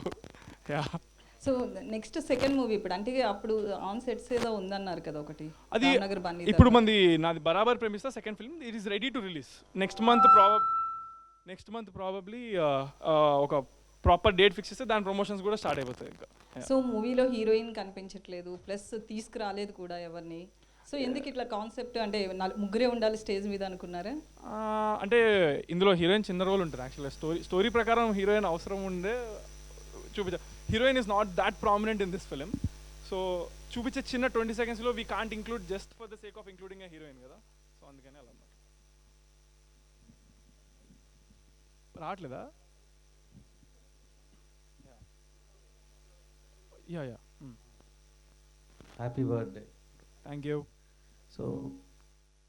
Yeah. So next second movie ఇప్పుడు అంటే అప్పుడు ఆన్ సెట్స్ ఏదో ఉందన్నారు కదా ఒకటి, అది రామ్నగర్ బన్నీ ఇప్పుడు మంది నాది Barabar Premistha second film it is ready to release next month probably ఒక ప్రాపర్ డేట్ ఫిక్స్ చేస్తే దాని ప్రమోషన్స్ కూడా స్టార్ట్ అయిపోతాయి ఇంకా. సో మూవీలో హీరోయిన్ కనిపించట్లేదు, ప్లస్ తీసుకురాలేదు కూడా ఎవరిని. సో ఎందుకు ఇట్లా కాన్సెప్ట్ అంటే ముగ్గురే ఉండాలి స్టేజ్ మీద అనుకున్నారా? అంటే ఇందులో హీరోయిన్ చిన్న రోల్ ఉంటుంది యాక్చువల్గా. స్టోరీ ప్రకారం హీరోయిన్ అవసరం ఉండే చూపించా. Heroine is not that prominent in this film. So చూపించే చిన్న 20 secondsలో we can't include just for the sake of including a heroine కదా. సో అందుకనే అలా అన్నమాట. రావట్లేదా? Yeah happy birthday. Thank you. So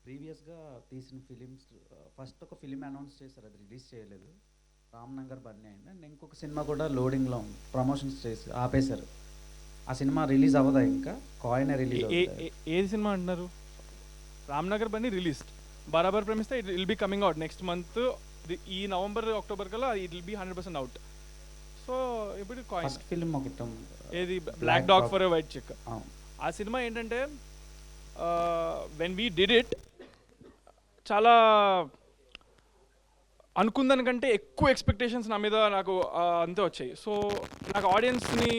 ప్రీవియస్గా తీసిన ఫిలిమ్స్ ఫస్ట్ ఒక ఫిలిం అనౌన్స్ చేశారు, అది రిలీజ్ చేయలేదు, రామ్నగర్ బన్నీ అయింది. అండ్ ఇంకొక సినిమా కూడా లోడింగ్లో ఉంది, ప్రమోషన్స్ చేసి ఆపేశారు. ఆ సినిమా రిలీజ్ అవ్వదా ఇంకా? కాయిన్ రిలీజ్ ఏది సినిమా అంటున్నారు? Ramnagar Bunny released, Barabar Premistha it will be coming out next month. ఈ నవంబర్ అక్టోబర్ కల్లా it will be 100% out. So ఇప్పుడు కాయిన్ ఫిలిం ఒకటి ఏది black dog for a white chick. ఆ సినిమా ఏంటంటే వెన్ వీ డిడ్ ఇట్ చాలా అనుకుందానికంటే ఎక్కువ ఎక్స్పెక్టేషన్స్ నా మీద నాకు అంతే వచ్చాయి. సో నాకు ఆడియన్స్ని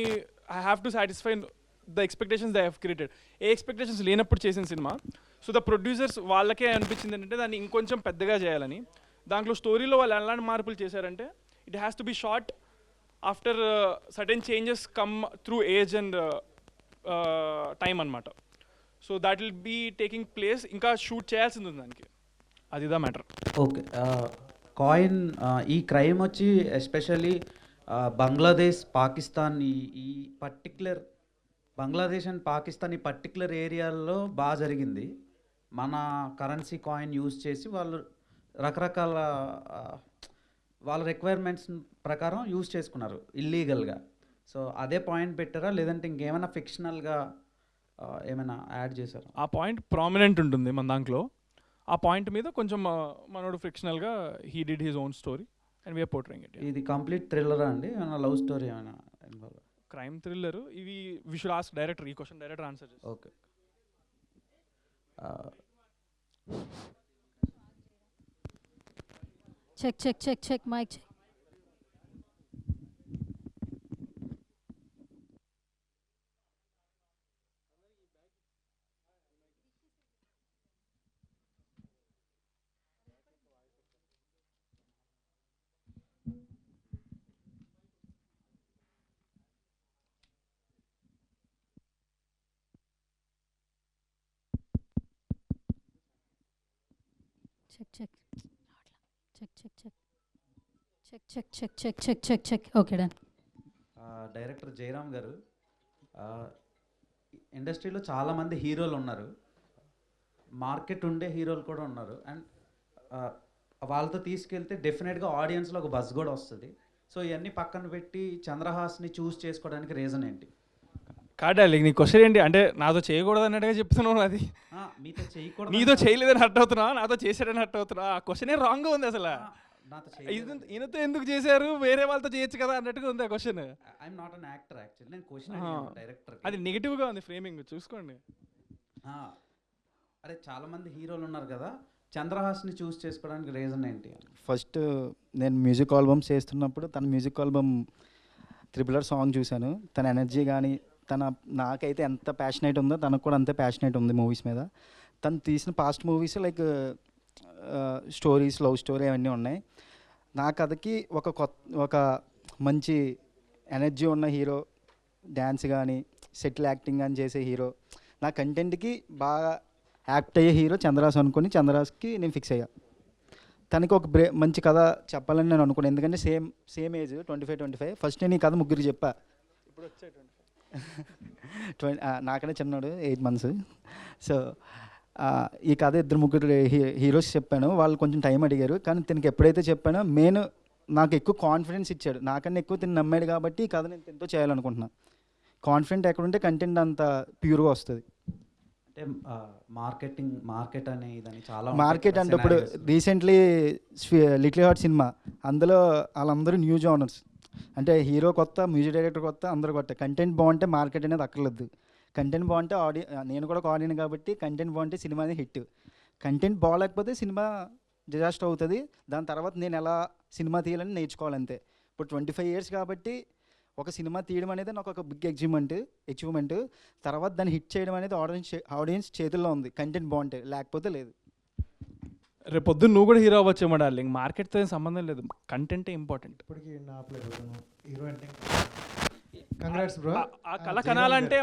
I have to satisfy the expectations they have created. A expectations లేనప్పుడు చేసిన సినిమా. సో ద ప్రొడ్యూసర్స్ వాళ్ళకే అనిపించింది ఏంటంటే దాన్ని ఇంకొంచెం పెద్దగా చేయాలని. దాంట్లో స్టోరీలో వాళ్ళు ఎలాంటి మార్పులు చేశారంటే it has to be short after certain changes come through age and time అనమాట. So that will be taking place, ఇంకా షూట్ చేయాల్సింది ఉంది దానికి, అదిదా మ్యాటర్. ఓకే. కాయిన్ ఈ క్రైమ్ వచ్చి ఎస్పెషల్లీ బంగ్లాదేశ్, పాకిస్తాన్, ఈ పర్టిక్యులర్ బంగ్లాదేశ్ అండ్ పాకిస్తాన్ ఈ పర్టిక్యులర్ ఏరియాల్లో బాగా జరిగింది. మన కరెన్సీ కాయిన్ యూజ్ చేసి వాళ్ళు రకరకాల వాళ్ళ రిక్వైర్మెంట్స్ ప్రకారం యూజ్ చేసుకున్నారు ఇల్లీగల్గా. సో అదే పాయింట్ పెట్టారా లేదంటే ఇంకేమైనా ఫిక్షనల్గా ఏమైనా యాడ్ చేశారా? ఆ పాయింట్ ప్రామినెంట్ ఉంటుంది మన దాంట్లో. ఆ పాయింట్ మీద కొంచెం మనోడు ఫిక్షనల్గా he did his own story and we're portraying it. ఇది కంప్లీట్ థ్రిల్లరా అండి? ఏమైనా లవ్ స్టోరీ ఏమైనా ఇన్వాల్వ్? Crime thriller. ఇవి వి షుడ్ ఆస్క్ డైరెక్టర్, ఈ క్వశ్చన్ డైరెక్టర్ ఆన్సర్ చేస్తారు. Okay. Check mic check. Check. Okay done. Director Jayaram garu, ఇండస్ట్రీలో చాలామంది హీరోలు ఉన్నారు, మార్కెట్ ఉండే హీరోలు కూడా ఉన్నారు. అండ్ వాళ్ళతో తీసుకెళ్తే డెఫినెట్గా ఆడియన్స్లో ఒక బజ్ కూడా వస్తుంది. సో ఇవన్నీ పక్కన పెట్టి చంద్రహాస్ని చూస్ చేసుకోవడానికి రీజన్ ఏంటి? కాడాలి నీ క్వశ్చన్ ఏంటి అంటే నాతో చేయకూడదు అన్నట్టుగా చెప్తున్నావు. అది మీతో చేయకూడదు, నీతో చేయలేదని హర్ట్ అవుతున్నా, నాతో చేశాడని హర్ట్ అవుతున్నా. ఆ క్వశ్చనే రాంగ్గా ఉంది అసలు. ఈయనతో ఎందుకు చేశారు, వేరే వాళ్ళతో చేయొచ్చు కదా అన్నట్టుగా ఉంది ఆ question. I'm not an actor actually, నేను క్వశ్చన్ డైరెక్టర్. అది నెగిటివ్గా ఉంది ఫ్రేమింగ్, చూసుకోండి. అరే చాలామంది హీరోలు ఉన్నారు కదా, చంద్రహాస్ని చూస్ చేసుకోవడానికి రీజన్ ఏంటి? ఫస్ట్ నేను మ్యూజిక్ ఆల్బమ్స్ చేస్తున్నప్పుడు తన మ్యూజిక్ ఆల్బమ్ 3 సాంగ్ చూశాను. తన ఎనర్జీ కానీ నాకైతే ఎంత ప్యాషనేట్ ఉందో తనకు కూడా అంతే ప్యాషనేట్ ఉంది మూవీస్ మీద. తను తీసిన past movies like stories, love story అవన్నీ ఉన్నాయి. నా కథకి ఒక మంచి ఎనర్జీ ఉన్న హీరో, డ్యాన్స్ కానీ సెటిల్ యాక్టింగ్ కానీ చేసే హీరో, నా కంటెంట్కి బాగా యాక్ట్ అయ్యే హీరో చంద్రహాస్ అనుకుని చంద్రహాస్కి నేను ఫిక్స్ అయ్యా. తనకి ఒక మంచి కథ చెప్పాలని నేను అనుకున్నాను. ఎందుకంటే సేమ్ ఏజ్ 25 ఫస్ట్ నేను ఈ కథ ముగ్గురికి చెప్పా. ఇప్పుడు వచ్చే 25 నాకనే చిన్నాడు 8 months. సో ఈ కథ 2-3 హీరోస్ చెప్పాను. వాళ్ళు కొంచెం టైం అడిగారు. కానీ తనకి ఎప్పుడైతే చెప్పానో నాకు ఎక్కువ కాన్ఫిడెన్స్ ఇచ్చాడు. నాకన్నా ఎక్కువ తిని నమ్మాడు కాబట్టి ఈ కథ నేను తింటూ చేయాలనుకుంటున్నాను. కాన్ఫిడెంట్ ఎక్కడుంటే కంటెంట్ అంత ప్యూర్గా వస్తుంది. అంటే మార్కెట్ అనే ఇదని చాలా మార్కెట్ అంటే ఇప్పుడు రీసెంట్లీ లిటిల్ హార్ట్ సినిమా, అందులో వాళ్ళందరూ న్యూ జోనర్స్. అంటే హీరో కొత్త, మ్యూజిక్ డైరెక్టర్ కొత్త, అందరూ కొత్త. కంటెంట్ బాగుంటే మార్కెట్ అనేది అక్కర్లేదు. కంటెంట్ బాగుంటే నేను కూడా ఒక ఆడియన్ కాబట్టి కంటెంట్ బాగుంటే సినిమా అనేది హిట్. కంటెంట్ బాగాలేకపోతే సినిమా డిజాస్టర్ అవుతుంది. దాని తర్వాత నేను ఎలా సినిమా తీయాలని నేర్చుకోవాలంతే. ఇప్పుడు 25 years కాబట్టి ఒక సినిమా తీయడం అనేది నాకు ఒక బిగ్ అచీవ్మెంట్. తర్వాత దాన్ని హిట్ చేయడం అనేది ఆడియన్స్ చేతుల్లో ఉంది. కంటెంట్ బాగుంటే, లేకపోతే లేదు. రేపు పొద్దున్న నువ్వు కూడా హీరో అవ్వచ్చేమో డార్లింగ్. మార్కెట్తో ఏం సంబంధం లేదు, కంటెంటే ఇంపార్టెంట్. ఇప్పటికి నా హీరో అంటే కంగ్రాట్స్ బ్రో. ఆ కళ కనాలంటే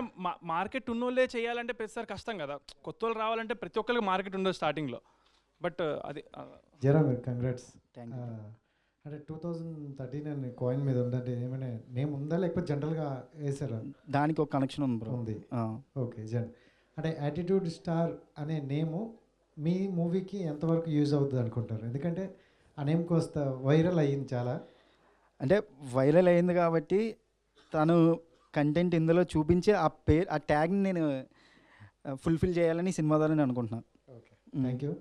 మార్కెట్ ఉన్నోళ్ళే చేయాలంటే ప్రతిసారి కష్టం కదా. కొత్త వాళ్ళు రావాలంటే ప్రతి ఒక్కరికి మార్కెట్ ఉండదు స్టార్టింగ్లో. బట్ అది జయరామ్ కంగ్రాట్స్. అంటే 2013 అని కాయిన్ మీద ఉందంటే ఏమైనా నేమ్ ఉందా లేకపోతే జనరల్గా వేసారా? దానికి ఒక కనెక్షన్ ఉంది బ్రో. ఉంది. ఓకే. అంటే యాటిట్యూడ్ స్టార్ అనే నేము మీ మూవీకి ఎంతవరకు యూజ్ అవుతుంది అనుకుంటారు? ఎందుకంటే ఆ నేమ్కి వస్తా వైరల్ అయ్యింది చాలా. అంటే వైరల్ అయింది కాబట్టి తను కంటెంట్ ఇందులో చూపించి ఆ ట్యాగ్ని నేను ఫుల్ఫిల్ చేయాలని సినిమా ద్వారా నేను అనుకుంటున్నాను. Okay, thank you.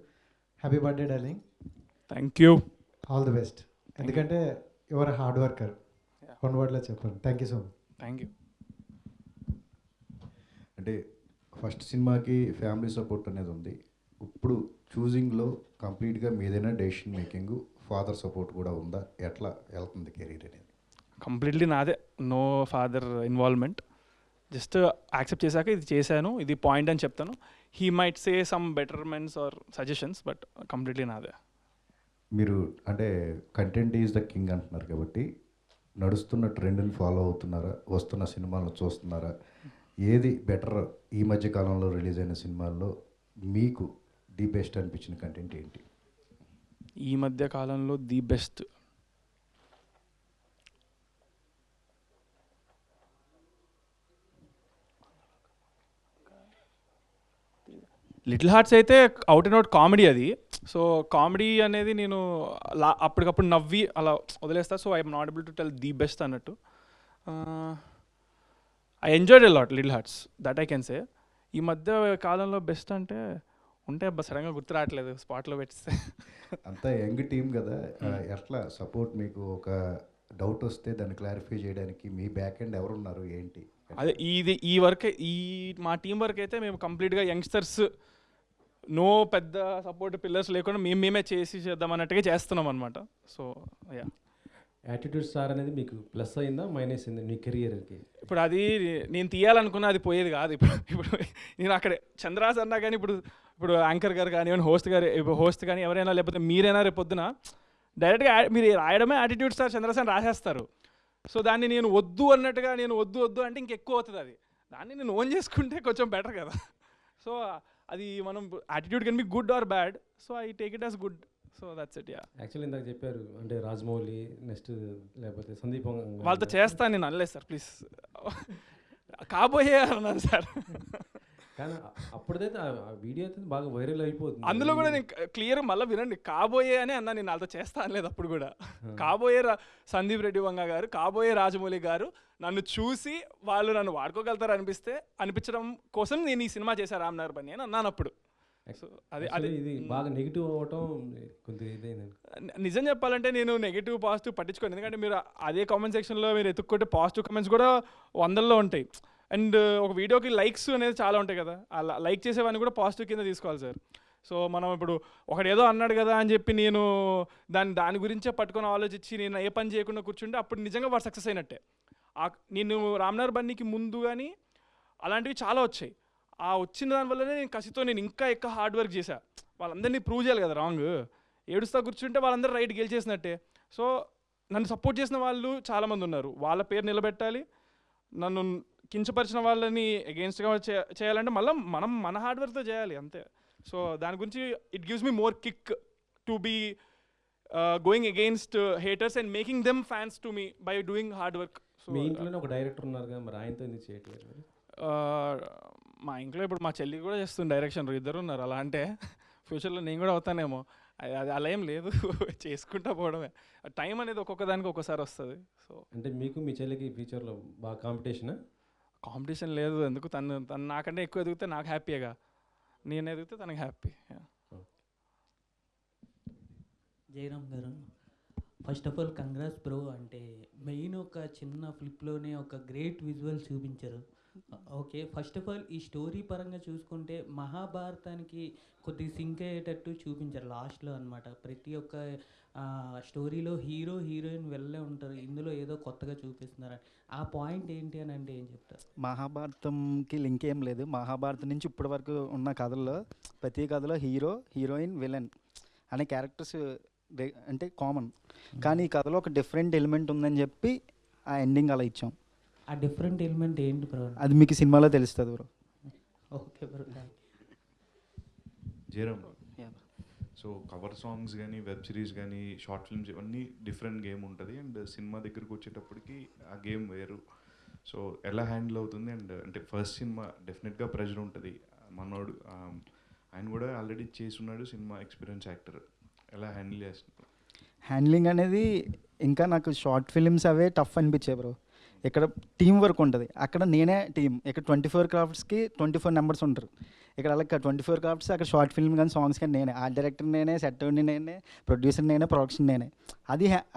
Happy birthday darling. Thank you. All the best. ఎందుకంటే యువర్ హార్డ్ వర్కర్. వన్ వర్డ్లో చెప్పండి. Thank you so much. Thank you. అంటే ఫస్ట్ సినిమాకి ఫ్యామిలీ సపోర్ట్ అనేది ఉంది. ఇప్పుడు చూజింగ్లో కంప్లీట్గా మీదైనా డెసిషన్ మేకింగ్, ఫాదర్ సపోర్ట్ కూడా ఉందా? ఎట్లా వెళ్తుంది కెరీర్ అనేది? కంప్లీట్లీ నాదే, no father involvement. Just accept చేశాక ఇది చేశాను, ఇది పాయింట్ అని చెప్తాను. He might say some betterments or suggestions, but completely నాదే. మీరు అంటే కంటెంట్ ఈజ్ ద కింగ్ అంటున్నారు కాబట్టి నడుస్తున్న ట్రెండ్ని ఫాలో అవుతున్నారా? వస్తున్న సినిమాలను చూస్తున్నారా? ఏది బెటర్ ఈ మధ్య కాలంలో రిలీజ్ అయిన సినిమాల్లో మీకు ది బెస్ట్ అనిపించిన కంటెంట్ ఏంటి? ఈ మధ్య కాలంలో ది బెస్ట్ లిటిల్ హార్ట్స్ అయితే అవుట్ అండ్ అవుట్ కామెడీ అది. సో కామెడీ అనేది నేను అప్పటికప్పుడు నవ్వి అలా వదిలేస్తా. So I'm not able to tell the best అన్నట్టు. I enjoyed a lot little hearts, that I can say. ఈ మధ్య కాలంలో బెస్ట్ అంటే ఉంటే సడన్గా గుర్తు రావట్లేదు స్పాట్లో పెట్టిస్తే. అంతా యంగ్ టీమ్ కదా, ఎట్లా సపోర్ట్? మీకు ఒక డౌట్ వస్తే దాన్ని క్లారిఫై చేయడానికి మీ బ్యాక్ ఎండ్ ఎవరున్నారు ఏంటి? అదే ఈ వర్క్, మా టీం వర్క్ అయితే మేము కంప్లీట్గా యంగ్స్టర్స్, నో పెద్ద సపోర్ట్ పిల్లర్స్ లేకుండా మేమే చేద్దాం అన్నట్టుగా చేస్తున్నాం అనమాట. సో యా, యాటిట్యూడ్ స్టార్ అనేది మీకు ప్లస్ అయిందా మైనస్ అయిందా మీ కెరియర్కి? ఇప్పుడు అది నేను తీయాలనుకున్నా అది పోయేది కాదు. ఇప్పుడు నేను అక్కడ చంద్రహాస్ అన్నా కానీ ఇప్పుడు యాంకర్ గారు కానివ్వండి, హోస్ట్ కానీ ఎవరైనా, లేకపోతే మీరైనా రేపొద్దున డైరెక్ట్గా మీరు రాయడమే యాటిట్యూడ్ స్టార్ చంద్రహాస్ అని రాసేస్తారు. సో దాన్ని నేను వద్దు అన్నట్టుగా నేను వద్దు అంటే ఇంకెక్కువ అవుతుంది. అది దాన్ని నేను ఓన్ చేసుకుంటే కొంచెం బెటర్ కదా. సో అది మనం attitude can be good or bad. So I take it as good. So that's it. Yeah, actually ఇందాక చెప్పారు అంటే రాజమౌళి నెక్స్ట్ లేకపోతే సందీప్ వాళ్ళతో చేస్తాను నేను అనలేదు సార్, ప్లీజ్. కాబోయే అన్నాను సార్. కానీ అప్పుడైతే ఆ వీడియో అయితే బాగా వైరల్ అయిపోతుంది. అందులో కూడా నేను క్లియర్ మళ్ళీ వినండి, కాబోయే అని అన్నా. నేను వాళ్ళతో చేస్తా అనలేదు అప్పుడు కూడా. కాబోయే సందీప్ రెడ్డి వంగ గారు, కాబోయే రాజమౌళి గారు నన్ను చూసి వాళ్ళు నన్ను వాడుకోగలుగుతారు అనిపించడం కోసం నేను ఈ సినిమా చేశాను రామ్నగర్ బన్నీ అని అన్నాను అప్పుడు. సో అది ఇది బాగా నెగిటివ్ అవ్వటం కొద్దిగా ఇదైంది. నిజం చెప్పాలంటే నేను నెగిటివ్ పాజిటివ్ పట్టించుకోను. ఎందుకంటే మీరు అదే కామెంట్ సెక్షన్లో మీరు ఎత్తుక్కుంటే పాజిటివ్ కామెంట్స్ కూడా 100లో ఉంటాయి. అండ్ ఒక వీడియోకి లైక్స్ అనేది చాలా ఉంటాయి కదా, అలా లైక్ చేసేవన్నీ కూడా పాజిటివ్ కింద తీసుకోవాలి సార్. సో మనం ఇప్పుడు ఒకడు ఏదో అన్నాడు కదా అని చెప్పి నేను దాని గురించే పట్టుకొని ఆలోచించి నేను ఏ పని చేయకుండా కూర్చుంటే అప్పుడు నిజంగా వాడు సక్సెస్ అయినట్టే. నేను రామ్నగర్ బన్నీకి ముందు కానీ అలాంటివి చాలా వచ్చాయి. ఆ వచ్చిన దానివల్లనే నేను కసితో నేను ఇంకా ఎక్కువ హార్డ్ వర్క్ చేశా. వాళ్ళందరినీ ప్రూవ్ చేయాలి కదా రాంగ్. ఏడుస్తా కూర్చుంటే వాళ్ళందరూ రైట్ గెలిచేసినట్టే. సో నన్ను సపోర్ట్ చేసిన వాళ్ళు చాలామంది ఉన్నారు. వాళ్ళ పేరు నిలబెట్టాలి. నన్ను కించపరిచిన వాళ్ళని అగెన్స్ట్గా చేయాలంటే మళ్ళీ మనం మన హార్డ్ వర్క్తో చేయాలి అంతే. సో దాని గురించి it gives me more kick to be going against haters and making them fans to me by doing hard work. So మీ ఇంట్లోనే ఒక డైరెక్టర్ ఉన్నారు కదా, మరి ఆయనతో ఎందుకు చేయట్లేదు? మా ఇంట్లో ఇప్పుడు మా చెల్లి కూడా చేస్తుంది డైరెక్షన్, ఇద్దరు ఉన్నారు. అలా అంటే ఫ్యూచర్లో నేను కూడా అవుతానేమో, అది అలా ఏం లేదు. చేసుకుంటా పోవడమే. టైం అనేది ఒక్కొక్క దానికి ఒక్కోసారి వస్తుంది. సో అంటే మీకు మీ చెల్లికి ఫ్యూచర్లో బాగా కాంపిటీషన్ లేదు. ఎందుకు? తను నాకంటే ఎక్కువ ఎదిగితే నాకు హ్యాపీగా, నేను ఎదిగితే తనకి హ్యాపీ. జయరామ్ గారు, first of all congrats bro. అంటే మెయిన్ ఒక చిన్న ఫ్లిప్లోనే ఒక గ్రేట్ విజువల్ చూపించారు. ఓకే, ఫస్ట్ ఆఫ్ ఆల్ ఈ స్టోరీ పరంగా చూసుకుంటే మహాభారతానికి కొద్దిగా సింక్ అయ్యేటట్టు చూపించారు లాస్ట్లో అనమాట. ప్రతి ఒక్క స్టోరీలో హీరో హీరోయిన్ వెళ్ళే ఉంటారు, ఇందులో ఏదో కొత్తగా చూపిస్తున్నారు. ఆ పాయింట్ ఏంటి అని అంటే ఏం చెప్తారు? మహాభారతంకి లింక్ ఏం లేదు. మహాభారతం నుంచి ఇప్పటి వరకు ఉన్న కథల్లో ప్రతి కథలో హీరో హీరోయిన్ విలన్ అనే క్యారెక్టర్స్ అంటే కామన్. కానీ ఈ కథలో ఒక డిఫరెంట్ ఎలిమెంట్ ఉందని చెప్పి ఆ ఎండింగ్ అలా ఇచ్చాం. ఆ డిఫరెంట్ ఎలిమెంట్ ఏంటి బ్రో? అది మీకు సినిమాలో తెలుస్తుంది bro. Okay bro. Jayaram, so cover songs కానీ వెబ్ సిరీస్ కానీ షార్ట్ ఫిల్మ్స్ ఇవన్నీ డిఫరెంట్ గేమ్ ఉంటుంది. అండ్ సినిమా దగ్గరికి వచ్చేటప్పటికి ఆ గేమ్ వేరు. సో ఎలా హ్యాండిల్ అవుతుంది? అండ్ అంటే ఫస్ట్ సినిమా డెఫినెట్గా ప్రెషర్ ఉంటుంది. మనోడు ఆయన కూడా ఆల్రెడీ చేసి ఉన్నాడు, సినిమా ఎక్స్పీరియన్స్ యాక్టర్. ఎలా హ్యాండిల్ చేస్తున్నారు? హ్యాండ్లింగ్ అనేది ఇంకా నాకు షార్ట్ ఫిలిమ్స్ అవే టఫ్ అనిపించాయి బ్రో. ఇక్కడ టీం వర్క్ ఉంటుంది, అక్కడ నేనే టీం. ఇక్కడ 24 క్రాఫ్ట్స్కి 24 మెంబర్స్ ఉంటారు. ఇక్కడ అలా 24 క్రాఫ్ట్స్, అక్కడ షార్ట్ ఫిల్మ్ కానీ సాంగ్స్ కానీ నేనే. ఆర్ట్ డైరెక్టర్ నేనే, సెట్టర్ని నేనే, ప్రొడ్యూసర్ నేనే, ప్రొడక్షన్ నేనే.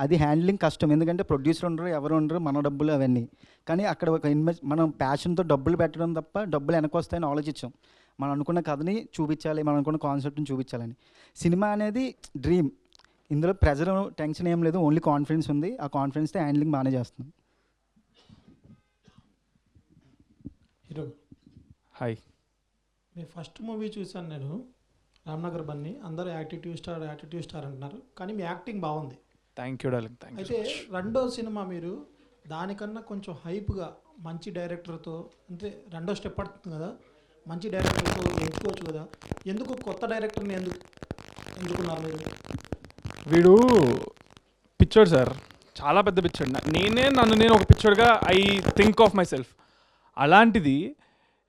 అది హ్యాండ్లింగ్ కష్టం. ఎందుకంటే ప్రొడ్యూసర్ ఉండరు, ఎవరు ఉండరు, మన డబ్బులు అవన్నీ. కానీ అక్కడ ఒక మనం ప్యాషన్తో డబ్బులు పెట్టడం తప్ప డబ్బులు వెనక వస్తాయని ఆలోచించాం. మనం అనుకున్న కథని చూపించాలి, మనం అనుకున్న కాన్సెప్ట్ని చూపించాలని. సినిమా అనేది డ్రీమ్. ఇందులో ప్రెజర్ టెన్షన్ ఏం లేదు, ఓన్లీ కాన్ఫిడెన్స్ ఉంది. ఆ కాన్ఫిడెన్స్తో హ్యాండ్లింగ్ బాగానే చేస్తున్నాం. హీరో హాయ్, మీ ఫస్ట్ మూవీ చూశాను నేను, రామ్నగర్ బన్నీ. అందరూ యాటిట్యూడ్ స్టార్ అంటున్నారు, కానీ మీ యాక్టింగ్ బాగుంది. Thank you darling, thank you. అయితే రెండో సినిమా మీరు దానికన్నా కొంచెం హైప్గా మంచి డైరెక్టర్తో, అంటే రెండో స్టెప్ పడుతుంది కదా, మంచి డైరెక్టర్తో ఎంచుకోవచ్చు కదా. ఎందుకు కొత్త డైరెక్టర్ని ఎందుకున్నారు మీరు? వీడు పిచ్చోడు సార్, చాలా పెద్ద పిచ్చోడు. నేను ఒక పిచ్చోడుగా I think of myself. అలాంటిది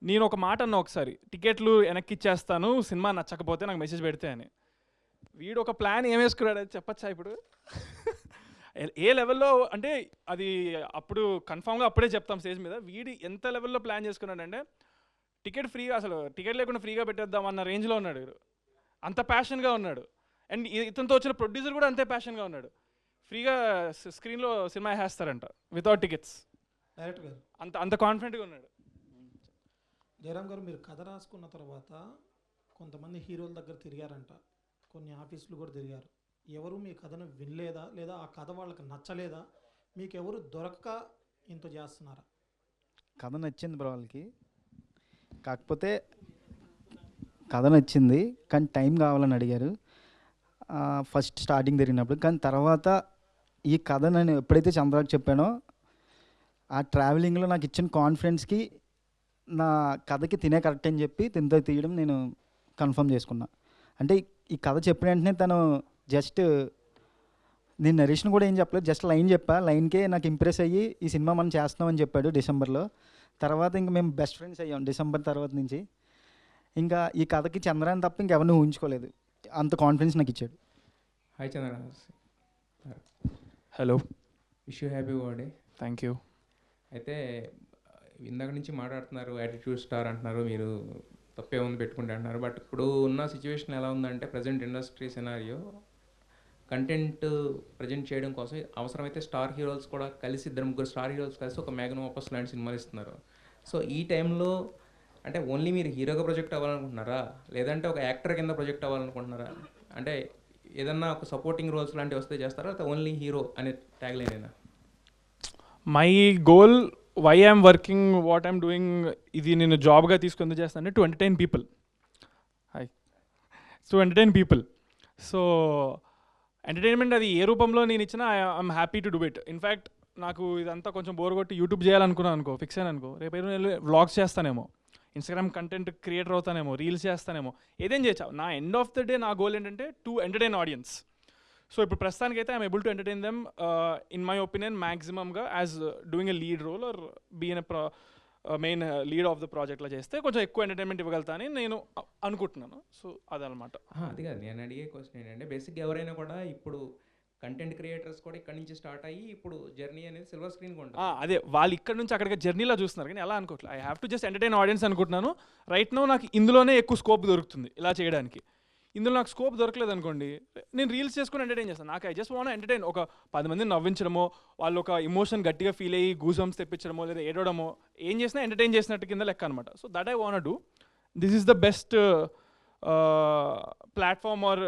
నేను ఒక మాట అన్నా ఒకసారి, టికెట్లు వెనక్కి ఇచ్చేస్తాను సినిమా నచ్చకపోతే నాకు మెసేజ్ పెడితే అని. వీడు ఒక ప్లాన్ ఏం వేసుకున్నాడు అది చెప్పచ్చా ఇప్పుడు? ఏ లెవెల్లో అంటే అది అప్పుడు కన్ఫామ్గా అప్పుడే చెప్తాం స్టేజ్ మీద. వీడు ఎంత లెవెల్లో ప్లాన్ చేసుకున్నాడంటే టికెట్ ఫ్రీగా, అసలు టికెట్ లేకుండా ఫ్రీగా పెట్టేద్దాం అన్న రేంజ్లో ఉన్నాడు వీడు. అంత ప్యాషన్గా ఉన్నాడు. అండ్ ఇతనితో వచ్చిన ప్రొడ్యూసర్ కూడా అంతే ప్యాషన్గా ఉన్నాడు. ఫ్రీగా స్క్రీన్లో సినిమా వేస్తారంట వితౌట్ టికెట్స్. డైరెక్టర్ గారు అంత కాన్ఫిడెంట్గా ఉన్నాడు. జయరామ్ గారు, మీరు కథ రాసుకున్న తర్వాత కొంతమంది హీరోల దగ్గర తిరిగారంట, కొన్ని ఆఫీసులు కూడా తిరిగారు. ఎవరు మీ కథను వినలేదా, లేదా ఆ కథ వాళ్ళకి నచ్చలేదా? మీకు ఎవరు దొరకక ఇంత చేస్తున్నారా? కథ నచ్చింది బ్రో వాళ్ళకి, కాకపోతే కథ నచ్చింది కానీ టైం కావాలని అడిగారు ఫస్ట్ స్టార్టింగ్ తిరిగినప్పుడు. కానీ తర్వాత ఈ కథ నేను ఎప్పుడైతే చంద్రాకి చెప్పానో, ఆ ట్రావెలింగ్లో నాకు ఇచ్చిన కాన్ఫిడెన్స్కి నా కథకి తినే కరెక్ట్ అని చెప్పి తినతో తీయడం నేను కన్ఫర్మ్ చేసుకున్నా. అంటే ఈ కథ చెప్పిన వెంటనే తను జస్ట్, నేను నరేష్ని కూడా ఏం చెప్పలేదు, జస్ట్ లైన్ చెప్పా. లైన్కే నాకు ఇంప్రెస్ అయ్యి ఈ సినిమా మనం చేస్తున్నామని చెప్పాడు డిసెంబర్లో. తర్వాత ఇంకా మేము బెస్ట్ ఫ్రెండ్స్ అయ్యాం డిసెంబర్ తర్వాత నుంచి. ఇంకా ఈ కథకి చంద్రాన్ని తప్ప ఇంకెవరిని ఊహించుకోలేదు, అంత కాన్ఫిడెన్స్ నాకు ఇచ్చాడు. Hi Chandra. Hello, wish you happy birthday. Thank you. అయితే ఇందాక నుంచి మాట్లాడుతున్నారు, యాటిట్యూడ్ స్టార్ అంటున్నారు, మీరు తప్పే ఉంది పెట్టుకుంటే అంటున్నారు. బట్ ఇప్పుడు ఉన్న సిచ్యువేషన్ ఎలా ఉందంటే, present industry scenario content present చేయడం కోసం అవసరమైతే స్టార్ హీరోస్ కూడా కలిసి, 2-3 స్టార్ హీరోస్ కలిసి ఒక మ్యాగ్నమ్ ఆపస్ లాంటి సినిమాలు ఇస్తున్నారు. సో ఈ టైంలో అంటే ఓన్లీ మీరు హీరోగా ప్రొజెక్ట్ అవ్వాలనుకుంటున్నారా, లేదంటే ఒక యాక్టర్ కింద ప్రొజెక్ట్ అవ్వాలనుకుంటున్నారా? అంటే ఏదన్నా ఒక సపోర్టింగ్ రోల్స్ లాంటివి వస్తే చేస్తారా, లేకపోతే ఓన్లీ హీరో అనే ట్యాగ్ లైన్ అయినా? My goal why I'm working what I'm doing, ఇది నేను జాబ్గా తీసుకొని చేస్తాను to entertain people. To entertain people. So entertainment అది ఏ రూపంలో నేను ఇచ్చినా I'm happy to do it. In fact నాకు ఇదంతా కొంచెం బోర్ కొట్టి యూట్యూబ్ చేయాలనుకున్నాను అనుకో, ఫిక్స్ అయ్యాను అనుకో, రేపు నేను వ్లాగ్స్ చేస్తానేమో, ఇన్స్టాగ్రామ్ కంటెంట్ క్రియేటర్ అవుతానేమో, రీల్స్ చేస్తానేమో, ఏదేం చేయొచ్చు. నా ఎండ్ ఆఫ్ ద డే నా గోల్ ఏంటంటే టు ఎంటర్టైన్ ఆడియన్స్. సో ఇప్పుడు ప్రస్తుతానికైతే I'm able to entertain them in my opinion మ్యాక్సిమమ్గా as doing a lead role or been a main lead of the ప్రాజెక్ట్లో చేస్తే కొంచెం ఎక్కువ ఎంటర్టైన్మెంట్ ఇవ్వగలుగుతానని నేను అనుకుంటున్నాను. సో అదనమాట. అది కాదు నేను అడిగే క్వశ్చన్ ఏంటంటే బేసిక్గా ఎవరైనా కూడా ఇప్పుడు కంటెంట్ క్రియేటర్స్ కూడా ఇక్కడ నుంచి స్టార్ట్ అయ్యి ఇప్పుడు జర్నీ అనేది సిల్వర్ స్క్రీన్ ఉంటుంది. అదే వాళ్ళు ఇక్కడ నుంచి అక్కడికి జర్నీలో చూస్తున్నారు, కానీ ఎలా అనుకోవట్లేదు. I have to just entertain audience అనుకుంటున్నాను. రైట్ నో నాకు ఇందులోనే ఎక్కువ స్కోప్ దొరుకుతుంది ఇలా చేయడానికి. ఇందులో నాకు స్కోప్ దొరకలేదు అనుకోండి, నేను రీల్స్ చేసుకుని ఎంటర్టైన్ చేస్తాను. నాకు ఐ జస్ట్ వాంట్ ఎంటర్టైన్. ఒక 10 మందిని నవ్వించడమో, వాళ్ళు ఒక ఇమోషన్ గట్టిగా ఫీల్ అయ్యి గూజంస్ తెప్పించడమో, లేదా ఏడవడమో, ఏం చేసినా ఎంటర్టైన్ చేసినట్టు కింద లెక్క అనమాట. So that I want do. This is the best platform or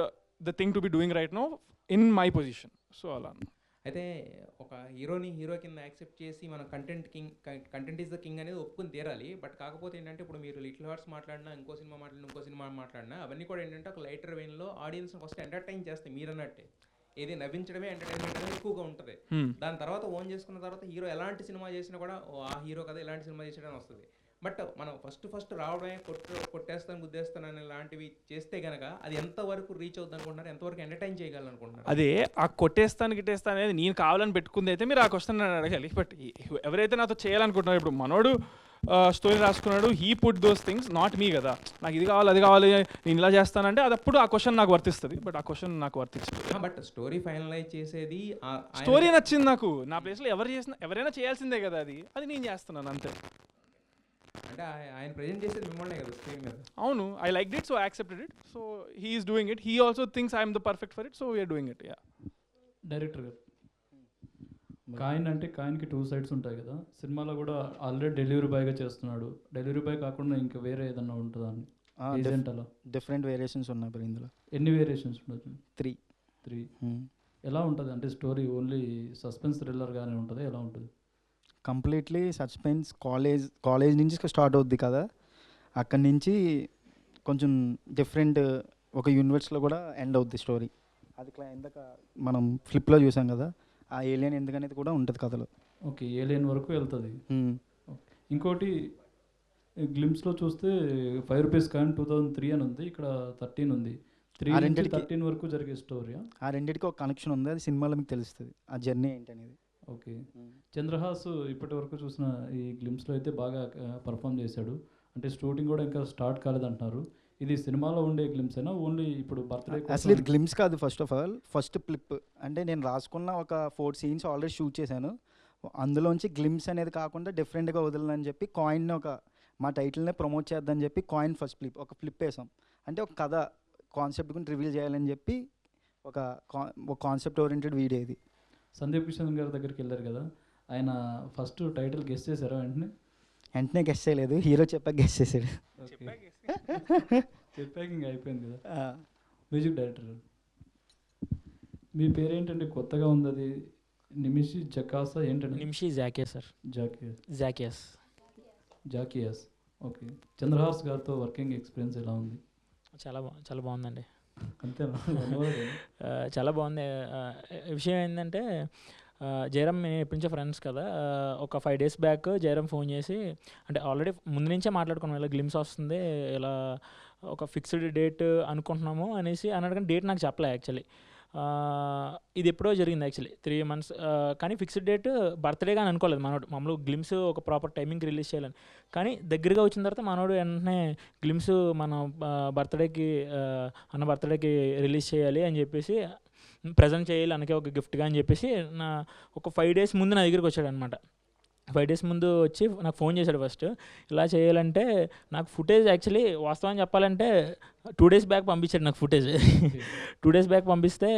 the thing to be doing right no in my position. So అలా. అయితే ఒక హీరోని హీరో కింద యాక్సెప్ట్ చేసి మనం కంటెంట్ ఈజ్ ద కింగ్ అనేది ఒప్పుకుని తీరాలి. బట్ కాకపోతే ఏంటంటే ఇప్పుడు మీరు లిటిల్ హార్ట్స్ మాట్లాడినా, ఇంకో సినిమా మాట్లాడినా అవన్నీ కూడా ఏంటంటే ఒక లైటర్ వెయిన్లో ఆడియన్స్ ఫస్ట్ ఎంటర్టైన్ చేస్తాయి. మీరు అన్నట్టే ఏది నవ్వించడమే ఎంటర్టైన్మెంట్ అనేది ఎక్కువగా ఉంటుంది. దాని తర్వాత ఓన్ చేసుకున్న తర్వాత హీరో ఎలాంటి సినిమా చేసినా కూడా ఆ హీరో కదా ఎలాంటి సినిమా చేసాడని వస్తుంది. బట్ మనం ఫస్ట్ రావడమే కొట్టేస్తాను గుద్దేస్తాను అనే లాంటివి చేస్తే కనుక అది ఎంతవరకు రీచ్ అవుతుంది అనుకుంటున్నారు, ఎంతవరకు ఎంటర్టైన్ చేయగలనుకుంటున్నారు? అదే ఆ కొట్టేస్తాను గిట్టేస్తాను అనేది నేను కావాలని పెట్టుకుంది అయితే మీరు ఆ క్వశ్చన్ నన్ను అడగాలి. బట్ ఎవరైతే నాతో చేయాలనుకుంటున్నారు, ఇప్పుడు మనోడు స్టోరీ రాసుకున్నాడు, he put those things, not me కదా. నాకు ఇది కావాలి అది కావాలి నేను ఇలా చేస్తానంటే అది అప్పుడు ఆ క్వశ్చన్ నాకు వర్తిస్తుంది. బట్ ఆ క్వశ్చన్ నాకు వర్తించదు. బట్ స్టోరీ ఫైనలైజ్ చేసేది స్టోరీ నచ్చింది నాకు. నా ప్లేస్లో ఎవరైనా చేయాల్సిందే కదా, అది నేను చేస్తున్నాను అంతే. అంటే ఆయన ప్రెజెంట్ చేసేది మిమ్మల్ని కదా స్క్రీన్ మీద. అవును, I like it, so I accepted it. So he is doing it. He also thinks I'm the perfect for it, so we're doing it. Yeah. Director గారు, కాయిన్ అంటే కాయిన్కి 2 సైడ్స్ ఉంటాయి కదా. సినిమాలో కూడా ఆల్రెడీ డెలివరీ బాయ్గా చేస్తున్నాడు. డెలివరీ బాయ్ కాకుండా ఇంకా వేరే ఏదన్నా ఉంటుందా అని? ఏజెంట్ అలా డిఫరెంట్ వేరియేషన్స్ ఉన్నాయి బ్రో ఇందులో. ఎన్ని వేరియేషన్స్ ఉండొచ్చు? 3. ఎలా ఉంటుంది అంటే స్టోరీ ఓన్లీ సస్పెన్స్ థ్రిల్లర్గానే ఉంటుంది, ఎలా ఉంటుంది? Completely suspense. కాలేజ్ నుంచి స్టార్ట్ అవుద్ది కదా, అక్కడి నుంచి కొంచెం డిఫరెంట్ ఒక యూనివర్స్లో కూడా ఎండ్ అవుద్ది స్టోరీ. అది ఇందాక మనం ఫ్లిప్లో చూసాం కదా, ఆ ఏలియన్ ఎందుకనేది కూడా ఉంటుంది కథలో. ఓకే, ఏలియన్ వరకు వెళ్తుంది. ఇంకోటి గ్లిమ్స్లో చూస్తే 5 రూపీస్ కాయిన్ 2003 అని ఉంది, ఇక్కడ 13 ఉంది. 3 నుంచి 13 వరకు జరిగే స్టోరీ. ఆ రెండింటికి ఒక కనెక్షన్ ఉంది, అది సినిమాలో మీకు తెలుస్తుంది ఆ జర్నీ ఏంటనేది. ఓకే. చంద్రహాస్ ఇప్పటి వరకు చూసిన ఈ గ్లిమ్స్లో అయితే బాగా పర్ఫామ్ చేశాడు. అంటే షూటింగ్ కూడా ఇంకా స్టార్ట్ కాలేదంటున్నారు. ఇది సినిమాలో ఉండే గ్లిమ్స్ అయినా ఓన్లీ ఇప్పుడు బర్త్డే? అసలు ఇది గ్లిమ్స్ కాదు. First of all first clip అంటే నేను రాసుకున్న ఒక 4 సీన్స్ ఆల్రెడీ షూట్ చేశాను. అందులోంచి గ్లిమ్స్ అనేది కాకుండా డిఫరెంట్గా వదలని చెప్పి కాయిన్ మా టైటిల్నే ప్రమోట్ చేద్దామని చెప్పి కాయిన్ ఫస్ట్ ఒక ఫ్లిప్ వేసాం. అంటే ఒక కథ కాన్సెప్ట్ గురించి రివీల్ చేయాలని చెప్పి ఒక కాన్సెప్ట్ ఓరియంటెడ్ వీడియో ఇది. సందీప్ కిషన్ గారి దగ్గరికి వెళ్ళారు కదా, ఆయన ఫస్ట్ టైటిల్ గెస్ట్ చేశారా? వెంటనే గెస్ట్ చేయలేదు, హీరో చెప్పాక గెస్ట్ చేశాడు. చెప్పాక ఇంకా అయిపోయింది కదా. మ్యూజిక్ డైరెక్టర్ మీ పేరేంటంటే కొత్తగా ఉంది, అది నిమిషి జకాసా ఏంటంటే? నిమిషి జాకియస్ సార్. జాకియస్. ఓకే. చంద్రహాస్ గారితో వర్కింగ్ ఎక్స్పీరియన్స్ ఎలా ఉంది? చాలా బాగుందండి. అంతేనా? చాలా బాగుంది. విషయం ఏంటంటే జయరామ్ మేము ఎప్పటి నుంచో ఫ్రెండ్స్ కదా. ఒక 5 days బ్యాక్ జయరామ్ ఫోన్ చేసి, అంటే ఆల్రెడీ ముందు నుంచే మాట్లాడుకున్నాం, ఇలా గ్లిమ్స్ వస్తుంది, ఇలా ఒక ఫిక్స్డ్ డేట్ అనుకుంటున్నాము అనేసి అన్నాడు. కానీ డేట్ నాకు చెప్పలే యాక్చువల్లీ. ఇది ఎప్పుడో జరిగింది యాక్చువల్లీ 3 months. కానీ ఫిక్స్డ్ డేట్ బర్త్డేగా అని అనుకోలేదు మనోడు. మామూలు గ్లిమ్స్ ఒక ప్రాపర్ టైమింగ్కి రిలీజ్ చేయాలని. కానీ దగ్గరగా వచ్చిన తర్వాత మనోడు వెంటనే గ్లిమ్స్ మన బర్త్డేకి అన్న బర్త్డేకి రిలీజ్ చేయాలి అని చెప్పేసి, ప్రజెంట్ చేయాలి అనకే ఒక గిఫ్ట్గా అని చెప్పేసి ఒక 5 days ముందు నా దగ్గరికి వచ్చాడు అనమాట. 5 days ముందు వచ్చి నాకు ఫోన్ చేశాడు. ఫస్ట్ ఇలా చేయాలంటే నాకు ఫుటేజ్ యాక్చువల్లీ వాస్తవం చెప్పాలంటే 2 days బ్యాక్ పంపించాడు నాకు ఫుటేజ్. 2 days బ్యాక్ పంపిస్తే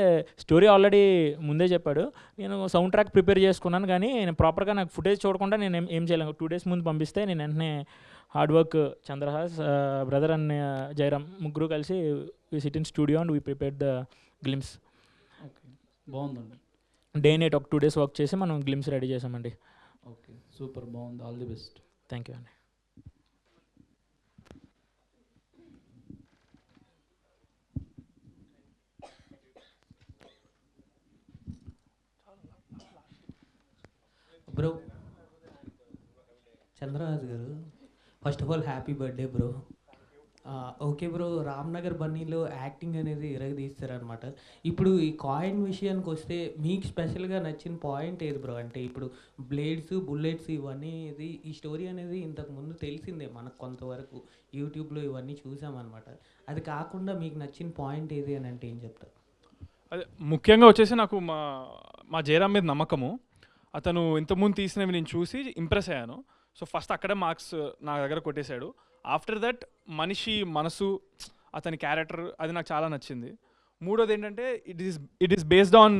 స్టోరీ ఆల్రెడీ ముందే చెప్పాడు. నేను సౌండ్ ట్రాక్ ప్రిపేర్ చేసుకున్నాను, కానీ నేను ప్రాపర్గా నాకు ఫుటేజ్ చూడకుండా నేను ఏం చేయలేను. 2 days ముందు పంపిస్తే నేను వెంటనే hard work Chandrahas brother and Jayaram ముగ్గురు కలిసి we sit in studio and we prepare the glimpse. Okay, బాగుందండి. డే నైట్ ఒక 2 days వర్క్ చేసి మనం గ్లిమ్స్ రెడీ చేసామండి. ఓకే, సూపర్, బాగుంది, all the best. Thank you అండి. Bro, Chandraraju garu, first of all happy birthday bro. Okay bro, Ramnagar బన్నీలో యాక్టింగ్ అనేది ఇరగదీస్తారనమాట. ఇప్పుడు ఈ కాయిన్ విషయానికి వస్తే మీకు స్పెషల్గా నచ్చిన పాయింట్ ఏది బ్రో? అంటే ఇప్పుడు బ్లేడ్స్, బుల్లెట్స్ ఇవన్నీ ఈ స్టోరీ అనేది ఇంతకుముందు తెలిసిందే మనకు కొంతవరకు, యూట్యూబ్లో ఇవన్నీ చూసామన్నమాట. అది కాకుండా మీకు నచ్చిన పాయింట్ ఏది అని అంటే ఏం చెప్తారు? అదే ముఖ్యంగా వచ్చేసి నాకు మా జయరామ్ మీద నమ్మకము. అతను ఇంతకుముందు తీసినవి నేను చూసి ఇంప్రెస్ అయ్యాను. సో ఫస్ట్ అక్కడే మార్క్స్ నా దగ్గర కొట్టేశాడు. ఆఫ్టర్ దట్ మనిషి మనసు, అతని క్యారెక్టర్, అది నాకు చాలా నచ్చింది. మూడోది ఏంటంటే it is based on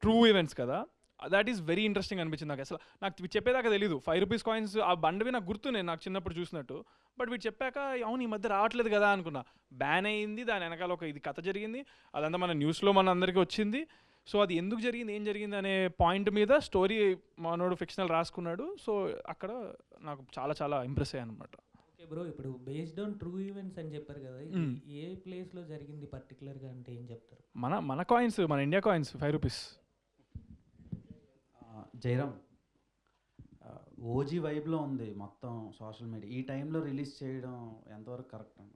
true events కదా, దట్ ఈస్ వెరీ ఇంట్రెస్టింగ్ అనిపించింది నాకు. అసలు నాకు చెప్పేదాకా తెలీదు. 5 రూపీస్ కాయిన్స్ ఆ బండవి నాకు గుర్తు, నేను నాకు చిన్నప్పుడు చూసినట్టు. బట్ వీడు చెప్పాక అవును ఈ మధ్య రావట్లేదు కదా అనుకున్నా. బ్యాన్ అయ్యింది, దాని వెనకాల ఒక ఇది కథ జరిగింది, అదంతా మన న్యూస్లో మన అందరికీ వచ్చింది. సో అది ఎందుకు జరిగింది, ఏం జరిగింది అనే పాయింట్ మీద స్టోరీ మనోడు ఫిక్షనల్ రాసుకున్నాడు. సో అక్కడ నాకు చాలా చాలా ఇంప్రెస్ అయ్యాను అనమాట. ఓకే బ్రో, ఇప్పుడు బేస్డ్ ఆన్ ట్రూ ఈవెంట్స్ అని చెప్పారు కదా, ఏ ప్లేస్లో జరిగింది పర్టికులర్గా అంటే ఏం చెప్తారు? మన కాయిన్స్, మన India coins 5 rupees. Jayaram, OG వైబ్లో ఉంది మొత్తం సోషల్ మీడియా. ఈ టైంలో రిలీజ్ చేయడం ఎంతవరకు కరెక్ట్ అండి?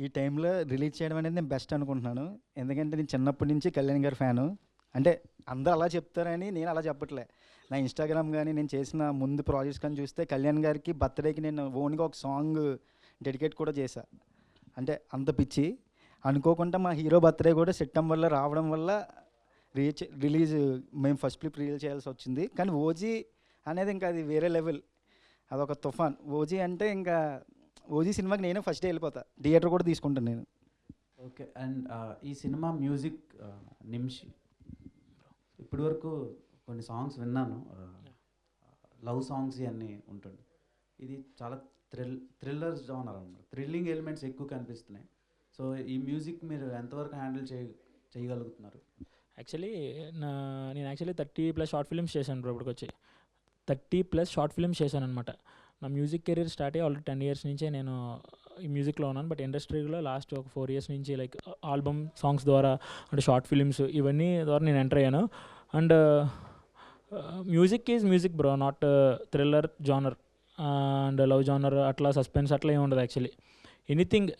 ఈ టైంలో రిలీజ్ చేయడం అనేది నేను బెస్ట్ అనుకుంటున్నాను. ఎందుకంటే నేను చిన్నప్పటి నుంచి కళ్యాణ్ గారి ఫ్యాను. అంటే అందరూ అలా చెప్తారని నేను అలా చెప్పట్లే. నా ఇన్స్టాగ్రామ్ కానీ నేను చేసిన ముందు ప్రాజెక్ట్స్ కానీ చూస్తే కళ్యాణ్ గారికి బర్త్డేకి నేను ఓన్గా ఒక సాంగ్ డెడికేట్ కూడా చేశా. అంటే అంత పిచ్చి. అనుకోకుండా మా హీరో బర్త్డే కూడా సెప్టెంబర్లో రావడం వల్ల రిలీజ్ మేము ఫస్ట్ ఫ్లిప్ రిలీజ్ చేయాల్సి వచ్చింది. కానీ ఓజీ అనేది ఇంకా అది వేరే లెవెల్, అదొక తుఫాన్. ఓజీ అంటే ఇంకా ఓజీ సినిమాకి నేనే ఫస్ట్ డే వెళ్ళిపోతా, థియేటర్ కూడా తీసుకుంటాను నేను. ఓకే, అండ్ ఈ సినిమా మ్యూజిక్ నిమ్షి, ఇప్పటి వరకు కొన్ని సాంగ్స్ విన్నాను, లవ్ సాంగ్స్ ఇవన్నీ ఉంటుంది. ఇది చాలా థ్రిల్లర్ జోనర్ అన్నమాట, థ్రిల్లింగ్ ఎలిమెంట్స్ ఎక్కువ కనిపిస్తున్నాయి. సో ఈ మ్యూజిక్ మీరు ఎంతవరకు హ్యాండిల్ చేయగలుగుతున్నారు? యాక్చువల్లీ నేను 30+ షార్ట్ ఫిల్మ్స్ చేశాను బ్రో. ఇప్పటికి వచ్చి 30+ షార్ట్ ఫిల్మ్స్ చేశాను అనమాట. నా మ్యూజిక్ కెరీర్ స్టార్ట్ అయ్యి ఆల్రెడీ 10 years నుంచే నేను ఈ మ్యూజిక్లో ఉన్నాను. బట్ ఇండస్ట్రీలో లాస్ట్ ఒక 4 years నుంచి లైక్ ఆల్బమ్ సాంగ్స్ ద్వారా, అంటే షార్ట్ ఫిలిమ్స్ ఇవన్నీ ద్వారా నేను ఎంటర్ అయ్యాను. And music is music bro, not thriller genre and love genre అట్లా సస్పెన్స్ అట్లా ఏమి ఉండదు. Actually anything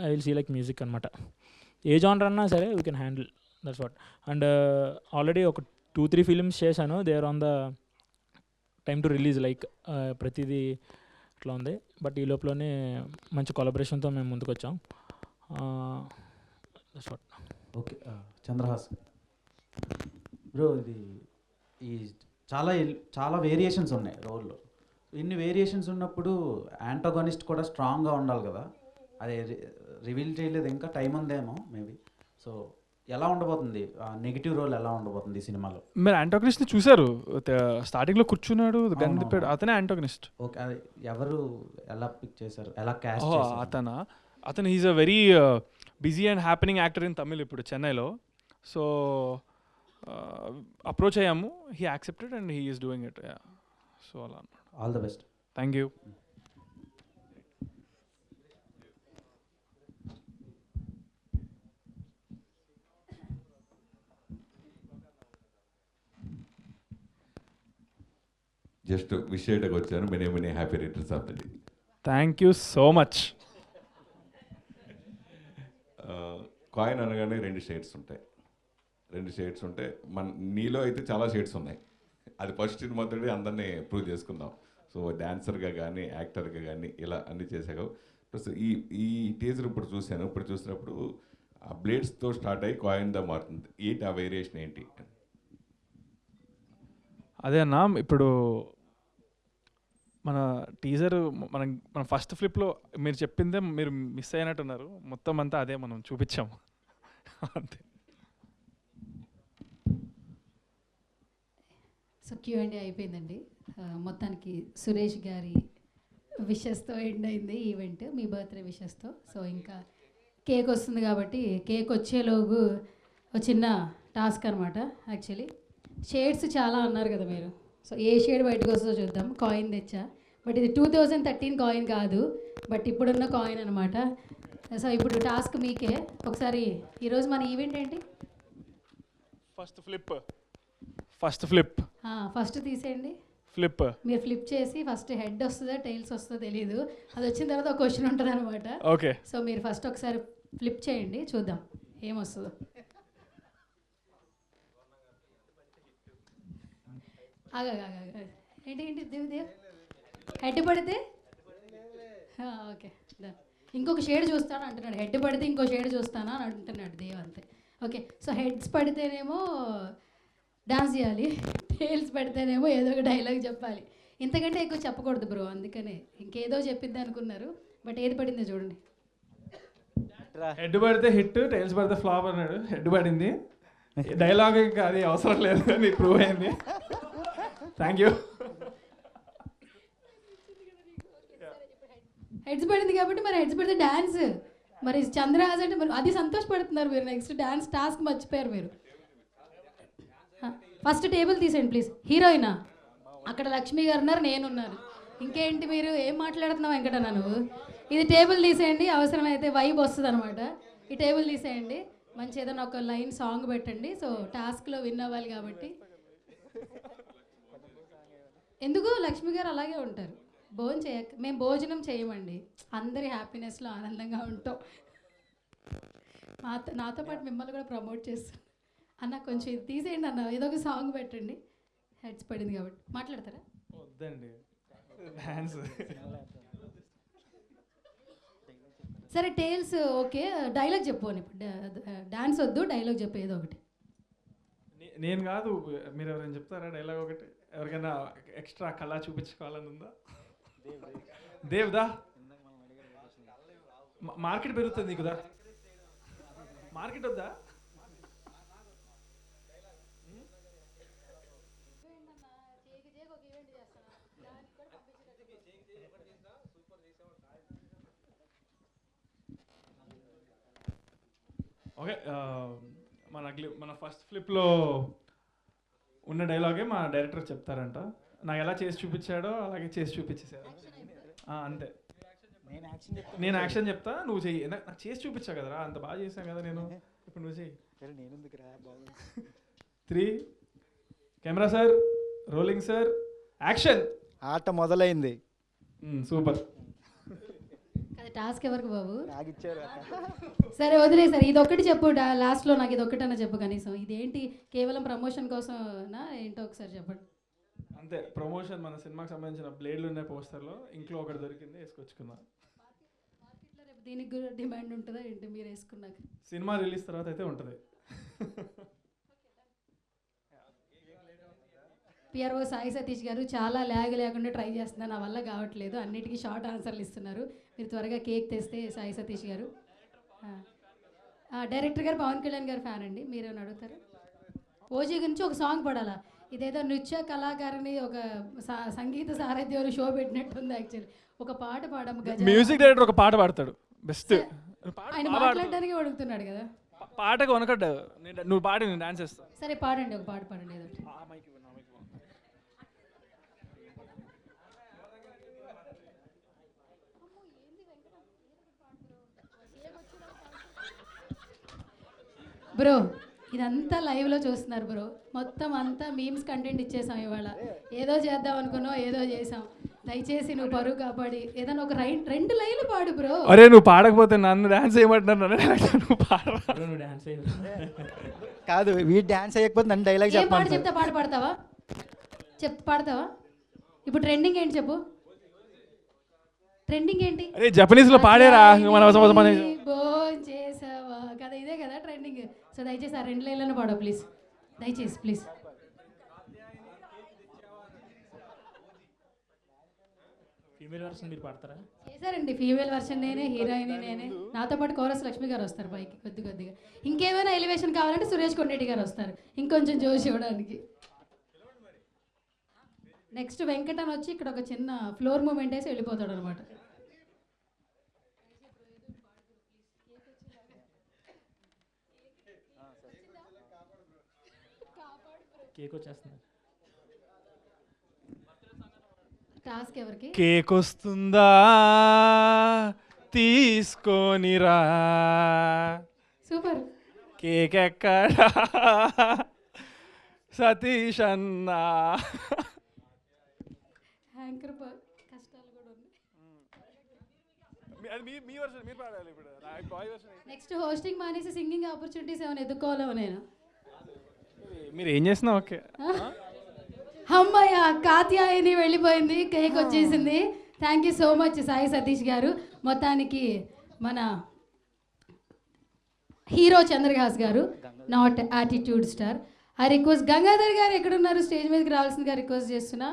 I will see like music అనమాట. ఏ జానర్ అన్నా సరే we can handle, that's what. And already ఒక 2-3 ఫిలిమ్స్ చేశాను, they are on the time to release, like ప్రతిదీ అట్లా ఉంది. బట్ ఈ లోపలనే మంచి కొలాబరేషన్తో మేము ముందుకు వచ్చాం. That's what. Okay, Chandrahas bro, ఇది ఈ చాలా వేరియేషన్స్ ఉన్నాయి రోల్లో. ఇన్ని వేరియేషన్స్ ఉన్నప్పుడు యాంటాగోనిస్ట్ కూడా స్ట్రాంగ్గా ఉండాలి కదా, అది రివీల్ చేయలేదు, ఇంకా టైం ఉందేమో మేబీ. సో ఎలా ఉండబోతుంది నెగిటివ్ రోల్, ఎలా ఉండబోతుంది ఈ సినిమాలో? మీరు యాంటాగనిస్ట్ని చూశారు, స్టార్టింగ్లో కూర్చున్నాడు గన్ తిప్పాడు, అతనే యాంటాగనిస్ట్. ఓకే, అది ఎవరు ఎలా పిక్ చేశారు, ఎలా క్యాస్ట్ చేశారు? అతను he's a very busy and happening actor in Tamil ఇప్పుడు చెన్నైలో. సో అప్రోచ్ అయ్యాము, he accepted and he is doing it. So అలా అన్నాడు. All the best. Thank you. Just wish చేయడానికి వచ్చాను. Many happy returns of the day. Thank you so much. Coin అనగానే 2 షేడ్స్ ఉంటాయి. నీలో అయితే చాలా షేడ్స్ ఉన్నాయి. అది ఫస్ట్ సినిమాతోటి అందరినీ ప్రూవ్ చేసుకుందాం. సో డాన్సర్గా కానీ, యాక్టర్గా కానీ ఇలా అన్నీ చేసావు. ప్లస్ ఈ టీజర్ ఇప్పుడు చూశాను. ఇప్పుడు చూసినప్పుడు ఆ బ్లేడ్స్తో స్టార్ట్ అయ్యి కాయిన్గా మారుతుంది. ఏంటి ఆ వేరియేషన్ ఏంటి? అదే అన్న, ఇప్పుడు మన టీజర్ మన ఫస్ట్ ఫ్లిప్లో మీరు చెప్పిందే మీరు మిస్ అయినట్టున్నారు. మొత్తం అంతా అదే మనం చూపించాము అంతే. సో Q&A అయిపోయిందండి. మొత్తానికి సురేష్ గారి విషెస్తో ఎండ్ అయింది ఈవెంట్, మీ బర్త్డే విషెస్తో. సో ఇంకా కేక్ వస్తుంది కాబట్టి కేక్ వచ్చేలోగు ఒక చిన్న టాస్క్ అనమాట. యాక్చువల్లీ షేడ్స్ చాలా అన్నారు కదా మీరు. సో ఏ షేడ్ బయటకు వస్తుందో చూద్దాం. కాయిన్ తెచ్చా, బట్ ఇది 2013 కాయిన్ కాదు, బట్ ఇప్పుడున్న కాయిన్ అనమాట. సో ఇప్పుడు టాస్క్ మీకే. ఒకసారి ఈరోజు మన ఈవెంట్ ఏంటి? ఫస్ట్ ఫ్లిప్ ఫస్ట్ తీసేయండి. ఫ్లిప్ మీరు ఫ్లిప్ చేసి ఫస్ట్ హెడ్ వస్తుందా టైల్స్ వస్తుందో తెలియదు, అది వచ్చిన తర్వాత ఒక క్వశ్చన్ ఉంటుంది అనమాట. ఓకే. సో మీరు ఫస్ట్ ఒకసారి ఫ్లిప్ చేయండి, చూద్దాం ఏమొస్తుందో. ఏంటి ఏంటి దేవ్ దేవ్ హెడ్ పడితే ఓకే ఇంకొక షేడ్ చూస్తాను అంటున్నాడు. హెడ్ పడితే ఇంకో షేడ్ చూస్తానా అని అంటున్నాడు దేవ్, అంతే. ఓకే, సో హెడ్స్ పడితేనేమో డాన్స్ చేయాలి, టైల్స్ పడితేనేమో ఏదో ఒక డైలాగ్ చెప్పాలి. ఇంతకంటే ఎక్కువ చెప్పకూడదు బ్రో, అందుకనే ఇంకేదో చెప్పిద్ది అనుకున్నారు, బట్ ఏది పడిందో చూడండి. హెడ్ పడితే హిట్, టైల్స్ పడితే ఫ్లాప్ అన్నాడు. హెడ్ పడింది, డైలాగ్ ఇంకా అది అవసరం లేదు అని ప్రూవ్ అయింది. Thank you. హెడ్స్ పడింది కాబట్టి మరి హెడ్స్ పడితే డాన్స్, మరి చంద్రహాస్ అంటే మరి అది సంతోషపడుతున్నారు మీరు. నెక్స్ట్ డాన్స్ టాస్క్ మర్చిపోయారు మీరు. ఫస్ట్ టేబుల్ తీసేయండి ప్లీజ్. హీరోయినా అక్కడ లక్ష్మి గారు ఉన్నారు, నేనున్నాను, ఇంకేంటి మీరు ఏం మాట్లాడుతున్నావు వెంకటన్న నువ్వు? ఇది టేబుల్ తీసేయండి, అవసరమైతే వైబ్ వస్తుంది అనమాట. ఈ టేబుల్ తీసేయండి, మంచి ఏదైనా ఒక లైన్ సాంగ్ పెట్టండి. సో టాస్క్లో విన్ అవ్వాలి కాబట్టి. ఎందుకు లక్ష్మి గారు అలాగే ఉంటారు, మేము భోజనం చేయమండి, అందరి హ్యాపీనెస్లో ఆనందంగా ఉంటాం. నాతో పాటు మిమ్మల్ని కూడా ప్రమోట్ చేస్తాను అన్న. కొంచెం ఇది తీసేయండి అన్న, ఏదో ఒక సాంగ్ పెట్టండి. హెడ్స్ పడింది కాబట్టి మాట్లాడతారా? వద్దండి డాన్స్. సరే టేల్స్ ఓకే, డైలాగ్ చెప్పు అని. ఇప్పుడు డాన్స్ వద్దు, డైలాగ్ చెప్పు ఏదో ఒకటి. నేను కాదు, మీరు ఎవరైనా చెప్తారా డైలాగ్ ఒకటి? ఎవరికైనా ఎక్స్ట్రా కళ చూపించుకోవాలని ఉందా? దేవ్దా మార్కెట్ పెరుగుతుంది నీకు దా, మార్కెట్ వద్దా? ఓకే, మన ఫస్ట్ ఫ్లిప్లో ఉన్న డైలాగే మా డైరెక్టర్ చెప్తారంట. నాకు ఎలా చేసి చూపించాడో అలాగే చేసి చూపించేసాడు, అంతే. నేను యాక్షన్ చెప్తా, నువ్వు చెయ్యి. నాకు చేసి చూపించా కదరా, అంత బాగా చేశాను కదా నేను, ఇప్పుడు నువ్వు చెయ్యి. 3 camera sir, rolling sir, action. ఆట మొదలైంది. సూపర్. అది టాస్క్ ఎవరికి బాబు? సరే వదిలే సార్, ఇది ఒక్కటి చెప్పు లాస్ట్లో, నాకు ఇది ఒక్కటన్నా చెప్పు కనీసం. ఇదేంటి కేవలం ప్రమోషన్ కోసమేనా ఏంటో ఒకసారి చెప్పండి. అంతే, ప్రమోషన్. మన సినిమాకి సంబంధించిన బ్లేడ్లు ఉన్నాయి పోస్టర్లో, ఇంట్లో ఒకటి దొరికింది, వేసుకొచ్చుకున్నా. మార్కెట్లో రేపు దీనికి కూడా డిమాండ్ ఉంటుందా ఏంటి మీరు వేసుకున్నాక? సినిమా రిలీజ్ తర్వాత అయితే ఉంటుంది. పిఆర్ఓ సాయి సతీష్ గారు చాలా ల్యాగ్ లేకుండా ట్రై చేస్తున్నారు, నా వల్ల కావట్లేదు, అన్నిటికీ షార్ట్ ఆన్సర్లు ఇస్తున్నారు. మీరు త్వరగా కేక్ తెస్తే సాయి సతీష్ గారు. డైరెక్టర్ గారు పవన్ కళ్యాణ్ గారు ఫ్యాన్ అండి, మీరేమైనా అడుగుతారు? ఓజీ గురించి ఒక సాంగ్ పడాలా, ఇదేదో నృత్య కళాకారిని ఒక సంగీత సారథ్యం షో పెట్టినట్టుంది. యాక్చువల్లీ ఒక పాట పాడము. మ్యూజిక్ డైరెక్టర్ ఒక పాట పాడతాడు, బెస్ట్. ఆయన మాట్లాడడానికి అడుగుతున్నాడు కదా. పాటకు వనకడ్డా, నువ్వు పాడి నేను డాన్స్ చేస్తా. సరే పాడండి, ఒక పాట పాడండి ఏదో. బ్రో ఇదంతా లైవ్లో చూస్తున్నారు బ్రో, మొత్తం అంతా మీమ్స్ కంటెంట్ ఇచ్చేసాం ఇవాళ. ఏదో చేద్దాం అనుకున్నావు, ఏదో చేసాం. దయచేసి నువ్వు పరువు కాపాడి ఏదైనా ఒక 2 లైన్లు పాడు బ్రో. అరే నువ్వు పాడకపోతే నన్ను డాన్స్ చేయమంటున్నాను. నువ్వు డాన్స్ కాదు, వీడు డాన్స్ చేయకపోతే నన్ను డైలాగ్ ఏం పాట చెప్తా, పాట పాడతావా? పాడతావా? ఇప్పుడు ట్రెండింగ్ ఏంటి చెప్పు, ట్రెండింగ్ ఏంటి? అరే జపనీస్ లో పాడేరా, భోజనం చేసావా కదా, ఇదే కదా ట్రెండింగ్. సో దయచేసి ఆ 2 లైన్లను పాడవు ప్లీజ్, దయచేసి ప్లీజ్. ఫీమేల్ వర్షన్ మీరు పాడతారా? చేశారండి, ఫీమేల్ వర్షన్ నేనే, హీరోయిన్ నేనే, నాతో పాటు కోరస్ లక్ష్మి గారు వస్తారు పైకి కొద్దిగా. ఇంకేమైనా ఎలివేషన్ కావాలంటే సురేష్ కొండరెడ్డి గారు వస్తారు ఇంకొంచెం జోష్ ఇవ్వడానికి. నెక్స్ట్ వెంకటన్ వచ్చి ఇక్కడ ఒక చిన్న ఫ్లోర్ మూమెంట్ వేసి వెళ్ళిపోతాడు అనమాట. కేక్ వచ్చేస్తుంది. టాస్క్ ఎవరికి? కేక్ వస్తుందా తీసుకొనిరా, సూపర్. కేక్ ఎక్కడా సతీష్ అన్నా. యాంకర్ కష్టాలు కూడా ఉన్నాయి. మీ వర్షన్ మీరు పాడాలి ఇప్పుడు. బాయ్ వర్షన్ నెక్స్ట్ హోస్టింగ్ మానేసి సింగింగ్ ఆపర్చునిటీస్ ఏమైనా ఎదుర్కోవాలో నేను. మీరు ఏం చేసినా ఓకే. అమ్మయ్య కాత్యాయని వెళ్ళిపోయింది, కేక్ వచ్చేసింది. Thank you so much Sai Satish గారు. మొత్తానికి మన హీరో చంద్రహాస్ గారు, not attitude star. I request Gangadhar గారు ఎక్కడున్నారు, స్టేజ్ మీదకి రావాల్సిందిగా రిక్వెస్ట్ చేస్తున్నా.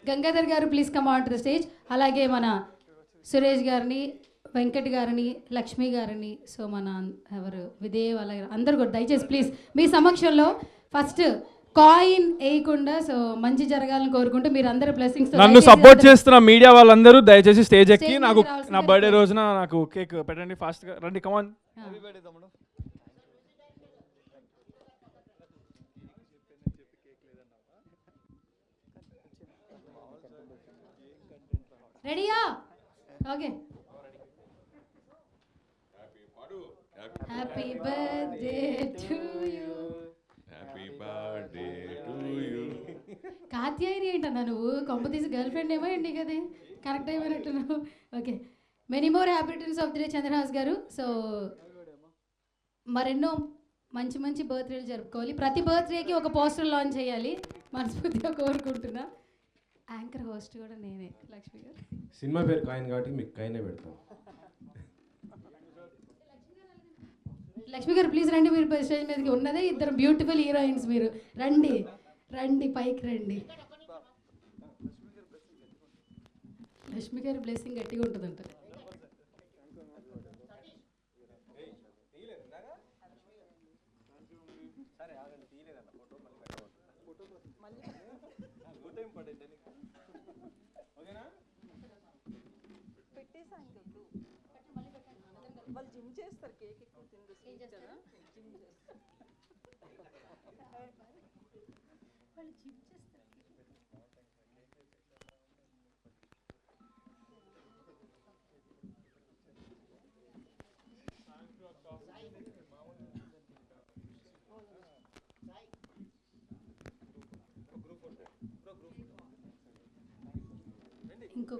గంగాధర్ గారు please come on to the stage. అలాగే మన సురేష్ గారిని, వెంకట్ గారిని, లక్ష్మి గారిని, సో మన ఎవరు విదేవ్ అలాగే అందరు కూడా దయచేసి ప్లీజ్ మీ సమక్షంలో ఫస్ట్ కాయిన్ వేయకుండా సో మంచి జరగాలని కోరుకుంటూ మీరు అందరు బ్లెస్సింగ్స్. నన్ను సపోర్ట్ చేస్తున్న మీడియా వాళ్ళందరూ దయచేసి స్టేజ్ ఎక్కి నాకు నా బర్త్డే రోజున నాకు కేక్ పెట్టండి ఫాస్ట్గా. రండి కమాన్. రెడీయా? Okay. Happy birthday to you. Happy birthday to you. Katyayani ఏంటన్నా నువ్వు, కొంప తీసి గర్ల్ ఫ్రెండ్ ఏమో ఏంటి కదా, కరెక్ట్ అయిపోయినట్టున్నావు. Okay, many more happy returns of the day Chandrahas garu. So మరెన్నో మంచి మంచి బర్త్డేలు జరుపుకోవాలి. ప్రతి బర్త్డేకి ఒక పోస్టర్ లాంచ్ చేయాలి మనస్ఫూర్తిగా కోరుకుంటున్నా. యాంకర్ హోస్ట్ కూడా నేనే, లక్ష్మి గారు. సినిమా పేరు కాయిన్ కాబట్టి మీకు కాయినే పెడతాం. లక్ష్మి గారు ప్లీజ్ రండి, మీరు స్టేజ్ మీదకి. ఉన్నదే ఇద్దరు బ్యూటిఫుల్ హీరోయిన్స్, మీరు రండి రండి పైకి రండి. లక్ష్మి గారి బ్లెస్సింగ్ గట్టిగా ఉంటుందంట. వాళ్ళు జిమ్ చేస్తారు, కేక్ ఎక్కువ తింటారు కదా, జిమ్ చేస్తారు. ఇంకో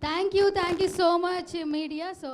thank you so much media. So